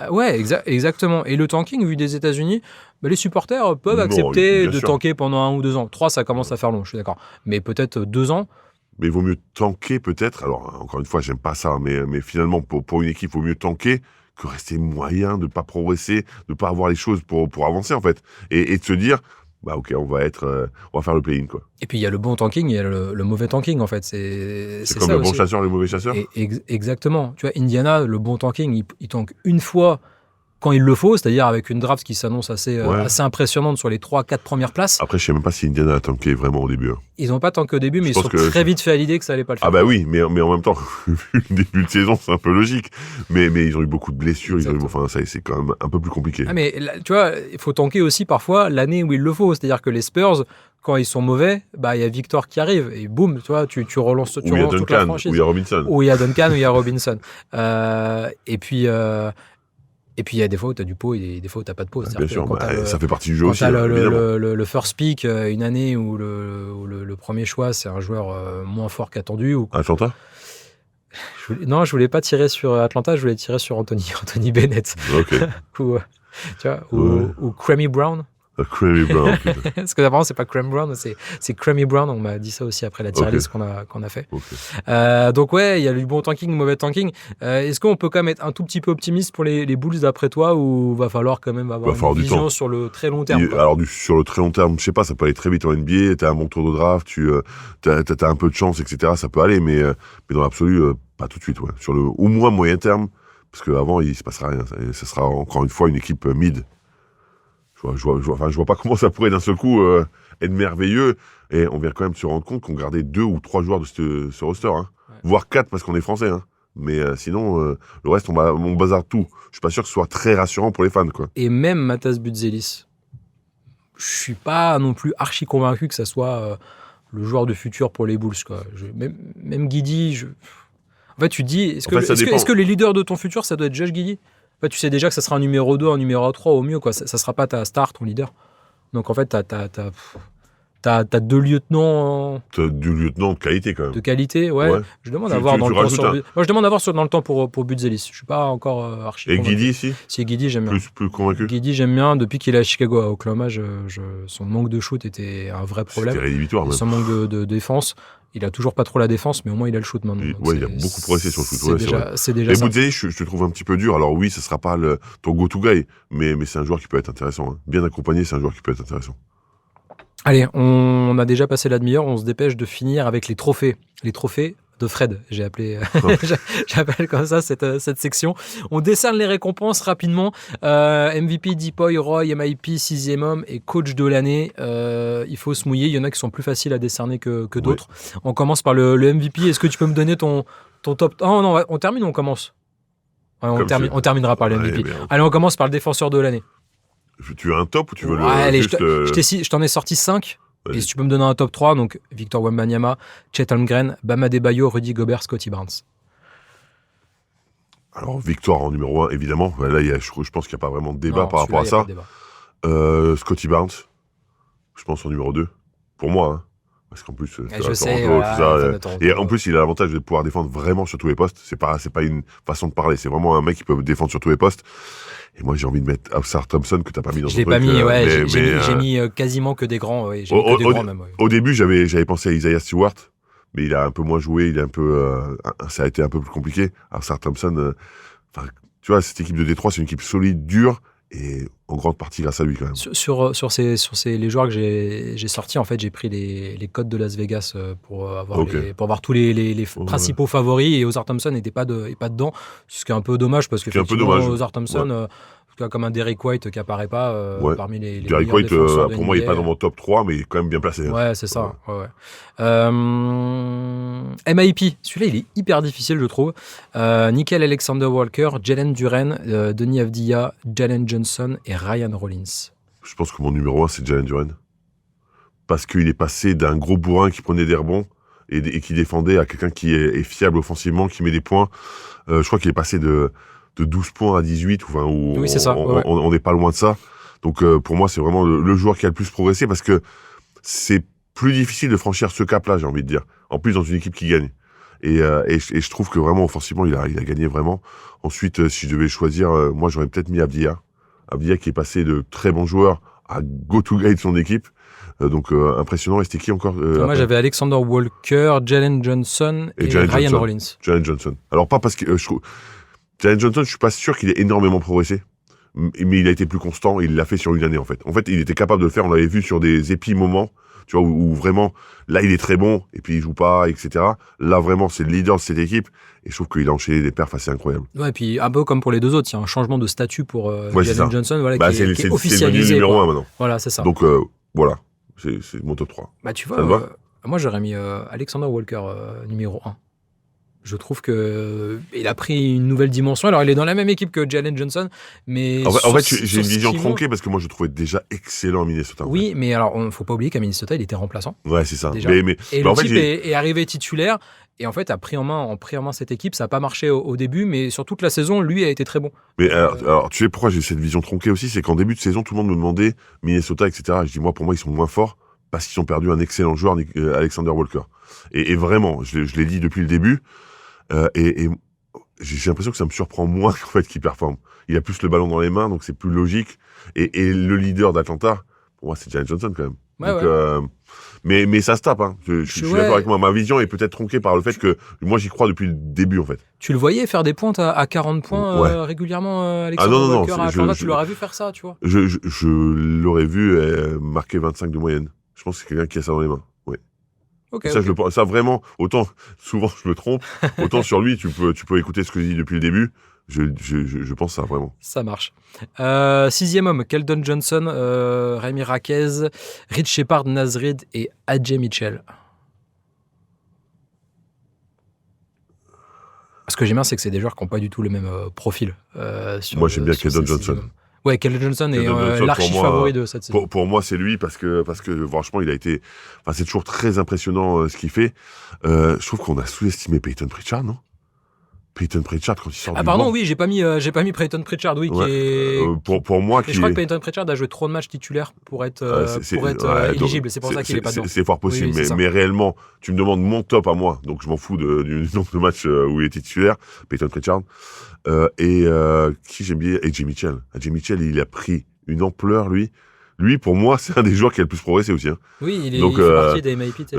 Ouais, exactement. Et le tanking, vu des États-Unis, les supporters peuvent accepter de tanker pendant 1 ou 2 ans. 3, ça commence à faire long, je suis d'accord. Mais peut-être 2 ans. Mais il vaut mieux tanker, peut-être. Alors, encore une fois, j'aime pas ça, mais finalement, pour une équipe, il vaut mieux tanker que rester moyen, de ne pas progresser, de ne pas avoir les choses pour avancer, en fait. Et de se dire, OK, on va faire le play-in, quoi. Et puis, il y a le bon tanking, il y a le mauvais tanking, en fait. C'est comme ça le bon aussi. chasseur et le mauvais chasseur. Exactement. Tu vois, Indiana, le bon tanking, il tank une fois quand il le faut, c'est-à-dire avec une draft qui s'annonce assez impressionnante sur les 3-4 premières places. Après, je sais même pas si Indiana a tanké vraiment au début. Ils n'ont pas tanké au début, mais ils sont très vite fait à l'idée que ça allait pas le faire. Ah bah oui, mais en même temps, vu le début de saison, c'est un peu logique. Mais ils ont eu beaucoup de blessures, ça, c'est quand même un peu plus compliqué. Ah mais là, tu vois, il faut tanker aussi parfois l'année où il le faut. C'est-à-dire que les Spurs, quand ils sont mauvais, il y a Victor qui arrive et boum, tu vois, tu relances toute la franchise. Où il y a Robinson. Où il y a Duncan, où il y a Robinson. Et puis il y a des fois où tu as du pot et des fois où tu n'as pas de pot. Bien sûr, ça fait partie du jeu aussi. Le first pick, une année où le premier choix, c'est un joueur moins fort qu'attendu. Atlanta ? Non, je voulais pas tirer sur Atlanta, je voulais tirer sur Anthony Bennett. Ok. ou Cramy Brown. Cramy Brown. Parce que d'abord, c'est pas Cramy Brown, c'est Cramy Brown. On m'a dit ça aussi après la tier list qu'on a fait. Okay. Donc ouais, il y a du bon tanking, mauvais tanking. Est-ce qu'on peut quand même être un tout petit peu optimiste pour les Bulls d'après toi, ou va falloir quand même avoir une vision sur le très long terme? Alors sur le très long terme, je sais pas, ça peut aller très vite en NBA. T'as un bon tour de draft, t'as un peu de chance, etc. Ça peut aller, mais dans l'absolu, pas tout de suite. Ouais. Sur le au moins moyen terme, parce qu'avant il se passera rien. Ça sera encore une fois une équipe mid. Je vois pas comment ça pourrait d'un seul coup être merveilleux. Et on vient quand même se rendre compte qu'on gardait 2 ou 3 joueurs de ce roster, hein. Ouais. Voire 4 parce qu'on est français. Hein. Mais sinon, le reste, on bazarde tout. Je suis pas sûr que ce soit très rassurant pour les fans, quoi. Et même Matas Buzelis, je suis pas non plus archi convaincu que ça soit le joueur de futur pour les Bulls, quoi. Même Giddey, en fait, tu te dis, est-ce que les leaders de ton futur, ça doit être Josh Giddey? En fait, tu sais déjà que ça sera un numéro 2, un numéro 3 au mieux, quoi. Ça sera pas ta star, ton leader. Donc en fait, t'as 2 lieutenants. T'as 2 lieutenants de qualité, quand même. De qualité, ouais. Je demande à voir dans le temps sur. Moi, je demande à voir dans le temps pour Buzelis. Je suis pas encore archi. Et Giddey, si Giddey, j'aime bien. Plus convaincu. Giddey, j'aime bien. Depuis qu'il est à Chicago, à Oklahoma, son manque de shoot était un vrai problème. C'était rédhibitoire, même. Son manque de défense. Il a toujours pas trop la défense, mais au moins il a le shoot maintenant. Il a beaucoup progressé sur le shoot. C'est déjà ça. Et Buzelis, je te trouve un petit peu dur. Alors oui, ça sera pas ton go-to guy, mais c'est un joueur qui peut être intéressant. Hein. Bien accompagné, c'est un joueur qui peut être intéressant. Allez, on a déjà passé la demi-heure, on se dépêche de finir avec les trophées. Les trophées de Fred, j'appelle comme ça cette section. On décerne les récompenses rapidement. MVP, Depoy, Roy, MIP, 6e homme et coach de l'année. Il faut se mouiller, il y en a qui sont plus faciles à décerner que d'autres. Ouais. On commence par le MVP. Est-ce que tu peux me donner ton top? Oh non, on termine ou on commence? Ouais, on terminera par le MVP. Allez, on commence par le défenseur de l'année. Tu as un top ou tu veux allez, je t'en ai sorti 5. Et si tu peux me donner un top 3, donc Victor Wembanyama, Chet Holmgren, Bam Adebayo, Rudy Gobert, Scottie Barnes. Alors, Victor en numéro 1, évidemment. Là, je pense qu'il n'y a pas vraiment de débat par rapport à ça. Scottie Barnes, je pense en numéro 2. Pour moi, hein. Parce qu'en plus, et en plus, il a l'avantage de pouvoir défendre vraiment sur tous les postes. C'est pas une façon de parler. C'est vraiment un mec qui peut défendre sur tous les postes. Et moi, j'ai envie de mettre Ausar Thompson que t'as pas mis dans ton truc. Je l'ai pas mis, j'ai mis quasiment que des grands. Ouais. J'ai mis que des grands même. Ouais. Au début, j'avais pensé à Isaiah Stewart, mais il a un peu moins joué. Il est un peu, ça a été un peu plus compliqué. Ausar Thompson, tu vois, cette équipe de Détroit, c'est une équipe solide, dure. Et en grande partie grâce à lui quand même. Sur les joueurs que j'ai sortis, en fait, j'ai pris les codes de Las Vegas pour avoir tous les principaux favoris, et Ausar Thompson n'était pas dedans, ce qui est un peu dommage parce que Ausar Thompson, comme un Derrick White qui apparaît pas parmi les Derrick White, pour moi, il est pas dans mon top 3, mais il est quand même bien placé. Hein. Ouais, c'est ça. Ouais. MIP, celui-là, il est hyper difficile, je trouve. Nickel Alexander-Walker, Jalen Duren, Denis Avdija, Jalen Johnson et Ryan Rollins. Je pense que mon numéro 1, c'est Jalen Duren. parce qu'il est passé d'un gros bourrin qui prenait des rebonds et qui défendait à quelqu'un qui est fiable offensivement, qui met des points. Je crois qu'il est passé de 12 points à 18, oui, c'est ça. On n'est pas loin de ça. Donc pour moi, c'est vraiment le joueur qui a le plus progressé parce que c'est plus difficile de franchir ce cap-là, j'ai envie de dire. En plus, dans une équipe qui gagne. Et je trouve que vraiment, offensivement, il a gagné vraiment. Ensuite, si je devais choisir, moi, j'aurais peut-être mis Avdija. Avdija qui est passé de très bon joueur à go-to-guy de son équipe. Donc impressionnant. Et c'était qui encore moi, j'avais Alexander Walker, Jalen Johnson et Ryan Rollins. Jalen Johnson. Alors pas parce que je trouve Jalen Johnson, je suis pas sûr qu'il ait énormément progressé, mais il a été plus constant. Et il l'a fait sur une année en fait. En fait, il était capable de le faire. On l'avait vu sur des moments, tu vois, où vraiment là il est très bon et puis il joue pas, etc. Là vraiment, c'est le leader de cette équipe. Et je trouve qu'il a enchaîné des perfs assez incroyables. Ouais, et puis un peu comme pour les deux autres, il y a un changement de statut pour Jalen Johnson, voilà, qui est officialisé. C'est le numéro 1 maintenant. Voilà, c'est ça. Donc voilà. C'est mon top 3. Bah, tu vois, moi j'aurais mis Alexander Walker numéro 1. Je trouve qu'il a pris une nouvelle dimension. Alors, il est dans la même équipe que Jalen Johnson, mais... En fait, j'ai une vision tronquée parce que moi, je le trouvais déjà excellent à Minnesota. Oui, mais alors, il ne faut pas oublier qu'à Minnesota, il était remplaçant. Ouais, c'est ça. Et le type est arrivé titulaire et en fait, a pris en main cette équipe. Ça n'a pas marché au début, mais sur toute la saison, lui a été très bon. Mais alors, tu sais pourquoi j'ai cette vision tronquée aussi? C'est qu'en début de saison, tout le monde me demandait Minnesota, etc. Je dis, moi, pour moi, ils sont moins forts parce qu'ils ont perdu un excellent joueur, Alexander Walker. Et vraiment, je l'ai dit depuis le début, et j'ai l'impression que ça me surprend moins qu'en fait qu'il performe. Il a plus le ballon dans les mains, donc c'est plus logique. Et le leader d'Atlanta, pour moi, c'est Jalen Johnson quand même. Ouais, donc, mais ça se tape. Hein. Je suis d'accord avec moi. Ma vision est peut-être tronquée par le fait que moi, j'y crois depuis le début, en fait. Tu le voyais faire des pointes à 40 points régulièrement, Alexander Walker à Atlanta. Tu l'aurais vu faire ça, tu vois? Je l'aurais vu marquer 25 de moyenne. Je pense que c'est quelqu'un qui a ça dans les mains. Ça vraiment, autant souvent je me trompe, autant sur lui tu peux écouter ce que je dis depuis le début. Je pense ça vraiment. Ça marche. 6e homme, Keldon Johnson, Remy Raquez, Rich Shepard, Naz Reid et AJ Mitchell. Ce que j'aime bien, c'est que c'est des joueurs qui n'ont pas du tout le même profil. Moi j'aime bien Keldon Johnson. Ouais, Keldon Johnson est l'archi-favori de cette saison. Pour moi, c'est lui parce que franchement, il a été... Enfin, c'est toujours très impressionnant ce qu'il fait. Je trouve qu'on a sous-estimé Peyton Pritchard, non? Peyton Pritchard, quand il sort du banc. Oui, j'ai pas mis Peyton Pritchard, oui, qui est... Pour moi, je crois que Peyton Pritchard a joué trop de matchs titulaires pour être éligible. C'est pour ça qu'il est pas dedans. C'est fort possible, mais réellement, tu me demandes mon top à moi, donc je m'en fous du nombre de matchs où il était titulaire, Peyton Pritchard. Qui j'aime bien, AJ Mitchell. AJ Mitchell, il a pris une ampleur, lui. Lui, pour moi, c'est un des joueurs qui a le plus progressé aussi. Hein. Oui, il fait partie des MIP.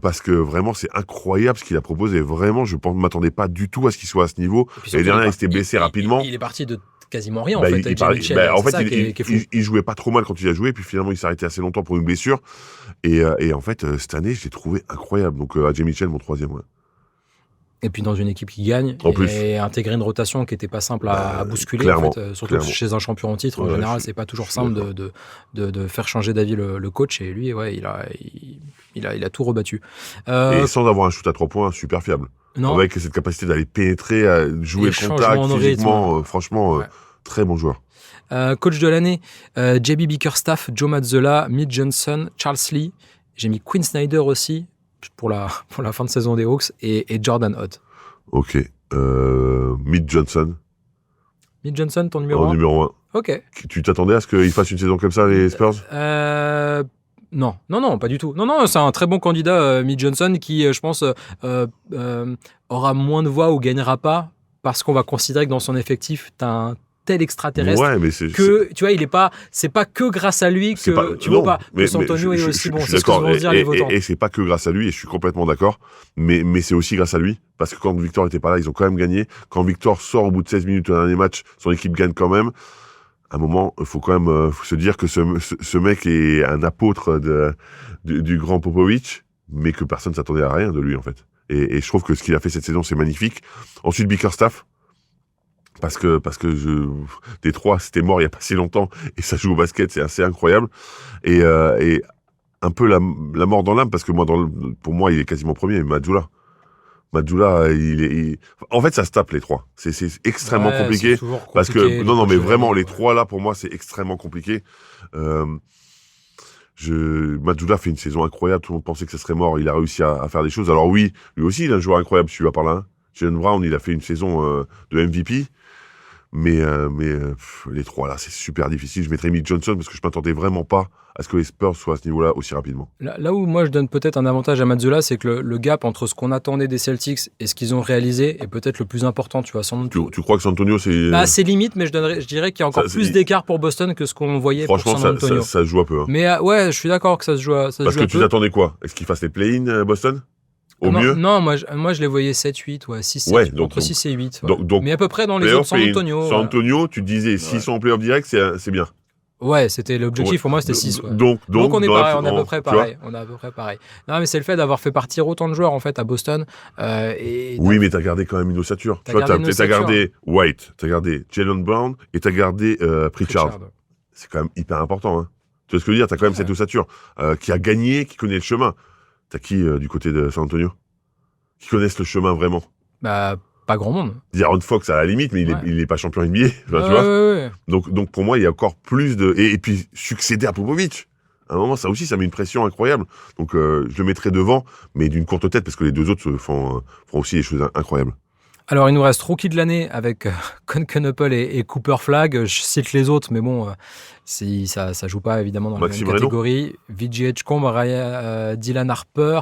Parce que vraiment, c'est incroyable ce qu'il a proposé. Vraiment, je ne m'attendais pas du tout à ce qu'il soit à ce niveau. Et derrière, il s'était blessé rapidement. Il est parti de quasiment rien, en fait, AJ Mitchell. Il jouait pas trop mal quand il a joué, puis finalement, il s'est arrêté assez longtemps pour une blessure. Et en fait, cette année, je l'ai trouvé incroyable. Donc, AJ Mitchell, mon 3e. Ouais. Et puis dans une équipe qui gagne, et intégrer une rotation qui n'était pas simple à bousculer, en fait, surtout chez un champion en titre, en général, c'est pas toujours simple de faire changer d'avis le coach. Et lui, il a tout rebattu. Et sans avoir un shoot à 3 points super fiable. Non. Avec cette capacité d'aller pénétrer, à jouer le contact physiquement, franchement, très bon joueur. Coach de l'année, JB Bickerstaff, Joe Mazzulla, Mitch Johnson, Charles Lee. J'ai mis Quinn Snyder aussi. Pour la fin de saison des Hawks et Jordan Hott. Ok. Mitch Johnson. Mitch Johnson, ton numéro 1 numéro 1. Ok. Tu t'attendais à ce qu'ils fassent une saison comme ça, les Spurs Non, pas du tout. Non, c'est un très bon candidat, Mitch Johnson, qui, je pense, aura moins de voix ou gagnera pas parce qu'on va considérer que dans son effectif, tu as un tel extraterrestre que tu vois, c'est pas que grâce à lui que Santonio est aussi bon. C'est ce que vont dire les votants. Et c'est pas que grâce à lui, et je suis complètement d'accord, mais c'est aussi grâce à lui, parce que quand Victor était pas là, ils ont quand même gagné. Quand Victor sort au bout de 16 minutes au dernier match, son équipe gagne quand même. À un moment, il faut quand même se dire que ce mec est un apôtre du grand Popovich, mais que personne s'attendait à rien de lui, en fait. Et je trouve que ce qu'il a fait cette saison, c'est magnifique. Ensuite, Bickerstaff. Parce que Détroit, c'était mort il y a pas si longtemps et ça joue au basket, c'est assez incroyable et un peu la mort dans l'âme parce que pour moi il est quasiment premier. Mazzulla, en fait ça se tape les trois. C'est extrêmement compliqué parce que non mais vraiment les trois là pour moi c'est extrêmement compliqué. Mazzulla fait une saison incroyable, tout le monde pensait que ça serait mort, il a réussi à faire des choses. Alors oui, lui aussi, il est un joueur incroyable, celui-là par là. Jaylen Brown, il a fait une saison de MVP. Mais les trois là, c'est super difficile. Je mettrais Mick Johnson parce que je m'attendais vraiment pas à ce que les Spurs soient à ce niveau-là aussi rapidement. Là où moi je donne peut-être un avantage à Mazzulla, c'est que le gap entre ce qu'on attendait des Celtics et ce qu'ils ont réalisé est peut-être le plus important. Tu vois, tu crois que San Antonio c'est... c'est limite, mais je dirais qu'il y a encore plus d'écart pour Boston que ce qu'on voyait pour San Antonio. Franchement, ça se joue un peu. Hein. Mais ouais, je suis d'accord que ça se joue un peu. Parce que tu t'attendais quoi? Est-ce qu'ils fassent les play-in Boston? Mieux non, moi je les voyais 7-8, 6-7, entre 6 et 8. Ouais. Donc, mais à peu près dans les autres San Antonio. San Antonio, tu disais, s'ils sont en play-off direct, c'est bien. Ouais, c'était l'objectif pour moi, c'était 6. Ouais. Donc on est pareil, on est à peu près pareil. Non, mais c'est le fait d'avoir fait partir autant de joueurs en fait à Boston. Oui, mais t'as gardé quand même une ossature. T'as gardé White, t'as gardé Jaylen Brown et t'as gardé Pritchard. C'est quand même hyper important. Hein. Tu vois ce que je veux dire? T'as quand même cette ossature qui a gagné, qui connaît le chemin. T'as qui du côté de San Antonio? Qui connaissent le chemin vraiment? Bah, pas grand monde. D'Aaron Fox à la limite, mais il est pas champion NBA, tu vois. Ouais. Donc pour moi, il y a encore plus de... Et puis, succéder à Popovic. À un moment, ça aussi, ça met une pression incroyable. Donc je le mettrai devant, mais d'une courte tête, parce que les deux autres font aussi des choses incroyables. Alors, il nous reste rookie de l'année avec Knuppel et Cooper Flag. Je cite les autres, mais bon, ça joue pas évidemment dans la même catégorie. VJ Edgecombe, Dylan Harper,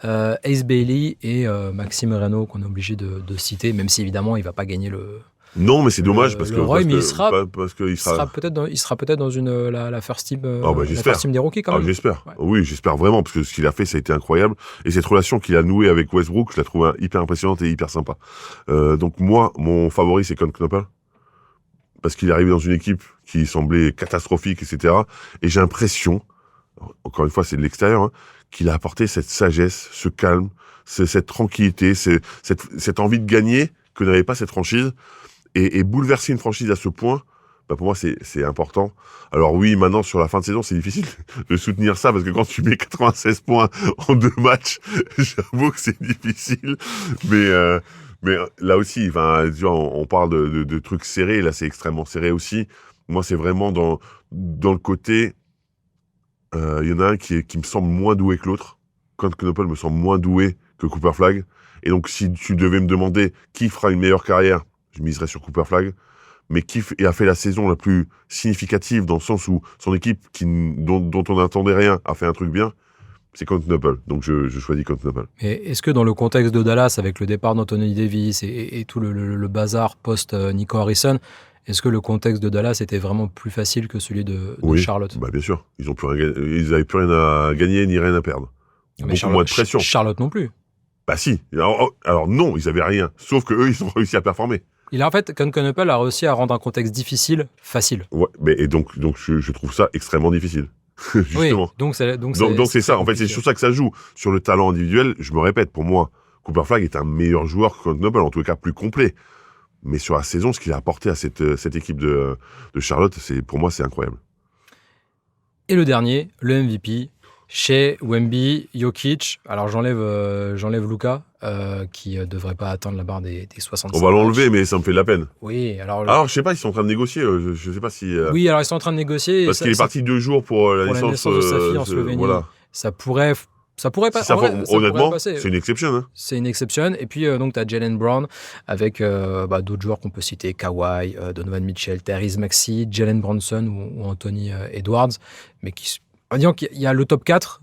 Ace Bailey et Maxime Reno qu'on est obligé de citer, même si évidemment il va pas gagner le... Non, mais c'est dommage parce qu'il sera peut-être dans la first team, la first team des rookies quand même. J'espère. Ouais. Oui, j'espère vraiment parce que ce qu'il a fait, ça a été incroyable et cette relation qu'il a nouée avec Westbrook, je la trouve hyper impressionnante et hyper sympa. Donc moi, mon favori, c'est Knuppel parce qu'il est arrivé dans une équipe qui semblait catastrophique, etc. Et j'ai l'impression, encore une fois, c'est de l'extérieur, hein, qu'il a apporté cette sagesse, ce calme, cette tranquillité, cette envie de gagner que n'avait pas cette franchise. Et bouleverser une franchise à ce point, bah pour moi, c'est important. Alors oui, maintenant, sur la fin de saison, c'est difficile de soutenir ça, parce que quand tu mets 96 points en 2 matchs, j'avoue que c'est difficile. Mais là aussi, on parle de trucs serrés, là, c'est extrêmement serré aussi. Moi, c'est vraiment dans le côté... Il y en a un qui me semble moins doué que l'autre. Knuppel me semble moins doué que Cooper Flag. Et donc, si tu devais me demander qui fera une meilleure carrière, je miserais sur Cooper Flag, mais qui a fait la saison la plus significative dans le sens où son équipe, dont on n'attendait rien, a fait un truc bien, c'est Knuppel. Donc je choisis Knuppel. Et est-ce que dans le contexte de Dallas, avec le départ d'Anthony Davis et tout le bazar post-Nico Harrison, est-ce que le contexte de Dallas était vraiment plus facile que celui de Charlotte? Bah bien sûr. Ils n'avaient plus rien à gagner ni rien à perdre. Beaucoup moins de pression. Charlotte non plus. Bah si. Alors non, ils avaient rien. Sauf que eux, ils ont réussi à performer. Knuppel a réussi à rendre un contexte difficile facile. Ouais, et donc je trouve ça extrêmement difficile. Justement. Oui, donc c'est ça. En fait, c'est sur ça que ça joue. Sur le talent individuel, je me répète, pour moi, Cooper Flag est un meilleur joueur que Knuppel, en tout cas plus complet. Mais sur la saison, ce qu'il a apporté à cette équipe de Charlotte, pour moi, c'est incroyable. Et le dernier, le MVP, Shea, Wemby, Jokic. Alors j'enlève Luka, qui devrait pas atteindre la barre des 65. On va l'enlever, mais ça me fait de la peine. Oui, alors je sais pas, ils sont en train de négocier. Je sais pas si. Oui, alors ils sont en train de négocier. Parce qu'il est parti 2 jours pour la naissance de sa fille en Slovénie. Voilà. Ça pourrait pas. Honnêtement, c'est une exception. Hein. C'est une exception. Et puis donc tu as Jaylen Brown avec d'autres joueurs qu'on peut citer, Kawhi, Donovan Mitchell, Tyrese Maxey, Jalen Brunson ou Anthony Edwards, mais disons qu'il y a le top 4.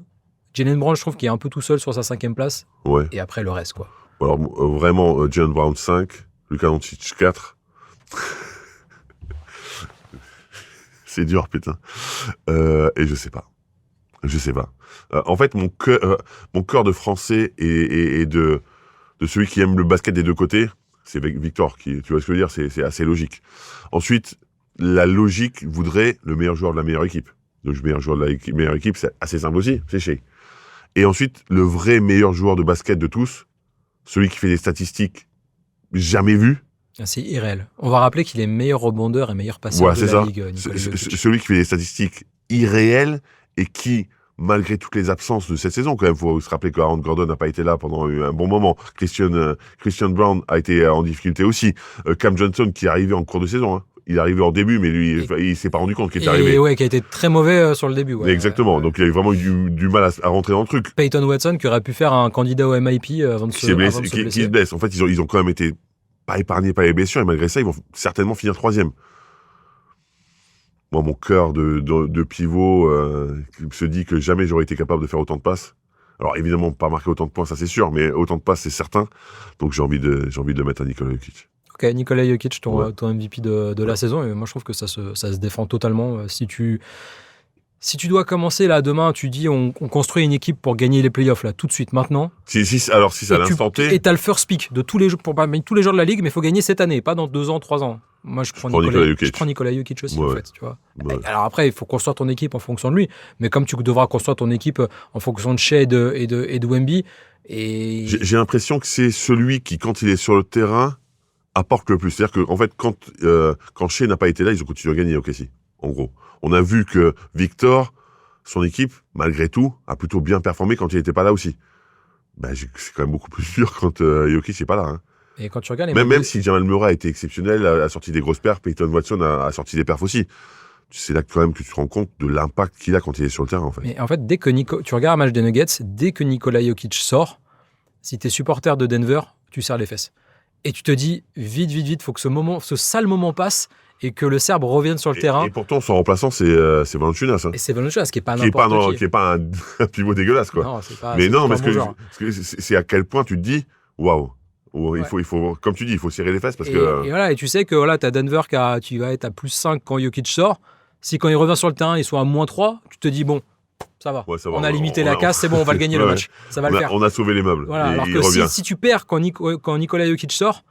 Jaylen Brown, je trouve qu'il est un peu tout seul sur sa 5e place. Ouais. Et après, le reste, quoi. Alors, vraiment, Jaylen Brown 5, Luka Doncic 4. C'est dur, putain. Et je sais pas. En fait, mon cœur de Français et de celui qui aime le basket des deux côtés, c'est Victor. Tu vois ce que je veux dire, c'est assez logique. Ensuite, la logique voudrait le meilleur joueur de la meilleure équipe. Donc, le meilleur joueur de la meilleure équipe, c'est assez simple aussi, c'est Shea. Et ensuite, le vrai meilleur joueur de basket de tous, celui qui fait des statistiques jamais vues. C'est irréel. On va rappeler qu'il est meilleur rebondeur et meilleur passeur de la ligue. Celui qui fait des statistiques irréelles et qui, malgré toutes les absences de cette saison, quand même, il faut se rappeler que Aaron Gordon n'a pas été là pendant un bon moment. Christian Brown a été en difficulté aussi. Cam Johnson qui est arrivé en cours de saison. Hein. il est arrivé en début, mais lui, il s'est pas rendu compte qu'il était arrivé. Ouais, qui a été très mauvais sur le début. Ouais. Exactement. Donc il a vraiment eu du mal à rentrer dans le truc. Peyton Watson qui aurait pu faire un candidat au MIP avant de se blesser. Qui se blesse. En fait, ils ont quand même été pas épargnés par les blessures et malgré ça, ils vont certainement finir 3e. Moi, mon cœur de pivot se dit que jamais j'aurais été capable de faire autant de passes. Alors évidemment, pas marquer autant de points, ça c'est sûr, mais autant de passes, c'est certain. Donc j'ai envie de le mettre à Nikola Jokic. Ok, Nikola Jokic, ton MVP de la saison. Et moi, je trouve que ça se défend totalement. Si tu dois commencer là demain, tu dis on construit une équipe pour gagner les playoffs là tout de suite maintenant. Si c'est à l'instant T. Et t'as le first pick de tous les joueurs de la ligue, mais il faut gagner cette année, pas dans 2 ans, 3 ans. Moi, je prends Nikola Jokic aussi, en fait, tu vois. Ouais. Alors après, il faut construire ton équipe en fonction de lui, mais comme tu devras construire ton équipe en fonction de Shea et de Wemby. J'ai l'impression que c'est celui qui, quand il est sur le terrain, apporte le plus. C'est-à-dire que, en fait, quand Shea n'a pas été là, ils ont continué à gagner au OKC, en gros. On a vu que Victor, son équipe, malgré tout, a plutôt bien performé quand il n'était pas là aussi. C'est quand même beaucoup plus dur quand Jokic n'est pas là. Hein. Et quand tu regardes même si Jamal Murray a été exceptionnel, a sorti des grosses perfs, Peyton Watson a sorti des perfs aussi. C'est là quand même que tu te rends compte de l'impact qu'il a quand il est sur le terrain, en fait. Mais en fait, dès que tu regardes un match des Nuggets, dès que Nikola Jokic sort, si tu es supporter de Denver, tu serres les fesses. Et tu te dis, vite, faut que ce sale moment passe et que le Serbe revienne sur le terrain. Et pourtant, son remplaçant, c'est Valanciunas. Hein. Et c'est Valanciunas, qui est pas n'importe qui. Qui est pas un pivot dégueulasse, quoi. Non, c'est pas. Mais non, parce que c'est à quel point tu te dis, waouh. Il faut, comme tu dis, il faut serrer les fesses parce que. Et voilà, et tu sais que voilà, t'as Denver tu vas être à +5 quand Jokic sort. Si quand il revient sur le terrain, il soit à -3, tu te dis bon, ça va. On a limité la casse, c'est bon, on va le gagner le match. Ça va le faire. On a sauvé les meubles. Voilà, alors que si tu perds quand Nikola Jokic sort,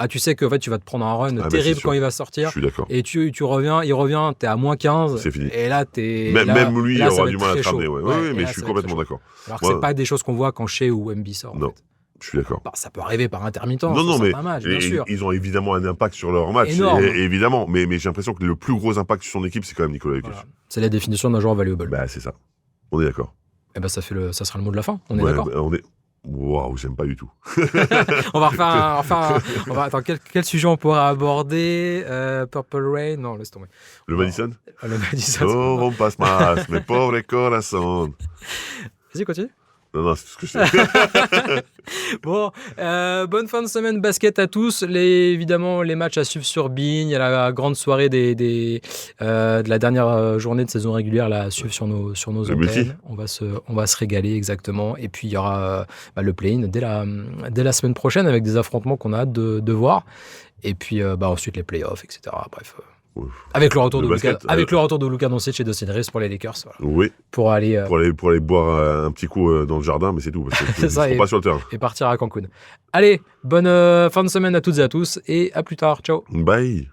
tu sais que en fait, tu vas te prendre un run terrible quand il va sortir. Je suis d'accord. Et il revient, t'es à -15. C'est fini. Et là, même lui, il aura du mal à te ramener. Oui, mais je suis complètement d'accord. Alors que c'est pas des choses qu'on voit quand Shea ou Wemby sort. Non. Je suis d'accord. Ça peut arriver par intermittence. Non, mais match, bien sûr. Ils ont évidemment un impact sur leur match. Évidemment. Mais j'ai l'impression que le plus gros impact sur son équipe, c'est quand même Nikola Jokic. Voilà. C'est la définition d'un joueur valuable. C'est ça. On est d'accord. Et ça sera le mot de la fin. On est d'accord. Waouh, j'aime pas du tout. On va refaire attends, quel sujet on pourra aborder Purple Rain? Non, laisse tomber. Le Madison? Le Madison. Oh, rompas más, mes pobres corazón. Vas-y, continue. Non, c'est tout ce que je sais. Bon, bonne fin de semaine basket à tous. Évidemment, les matchs à suivre sur Bein. Il y a la grande soirée de la dernière journée de saison régulière là, à suivre sur nos antennes. On va se régaler exactement. Et puis, il y aura le play-in dès la semaine prochaine avec des affrontements qu'on a hâte de voir. Et puis, ensuite, les playoffs, etc. Bref. Avec le retour de Luka Doncic et d'Austin Reeves pour les Lakers. Voilà. Oui. Pour aller boire un petit coup dans le jardin, mais c'est tout. Parce que ils pas sur le terrain. Et partir à Cancun. Allez, bonne fin de semaine à toutes et à tous et à plus tard. Ciao. Bye.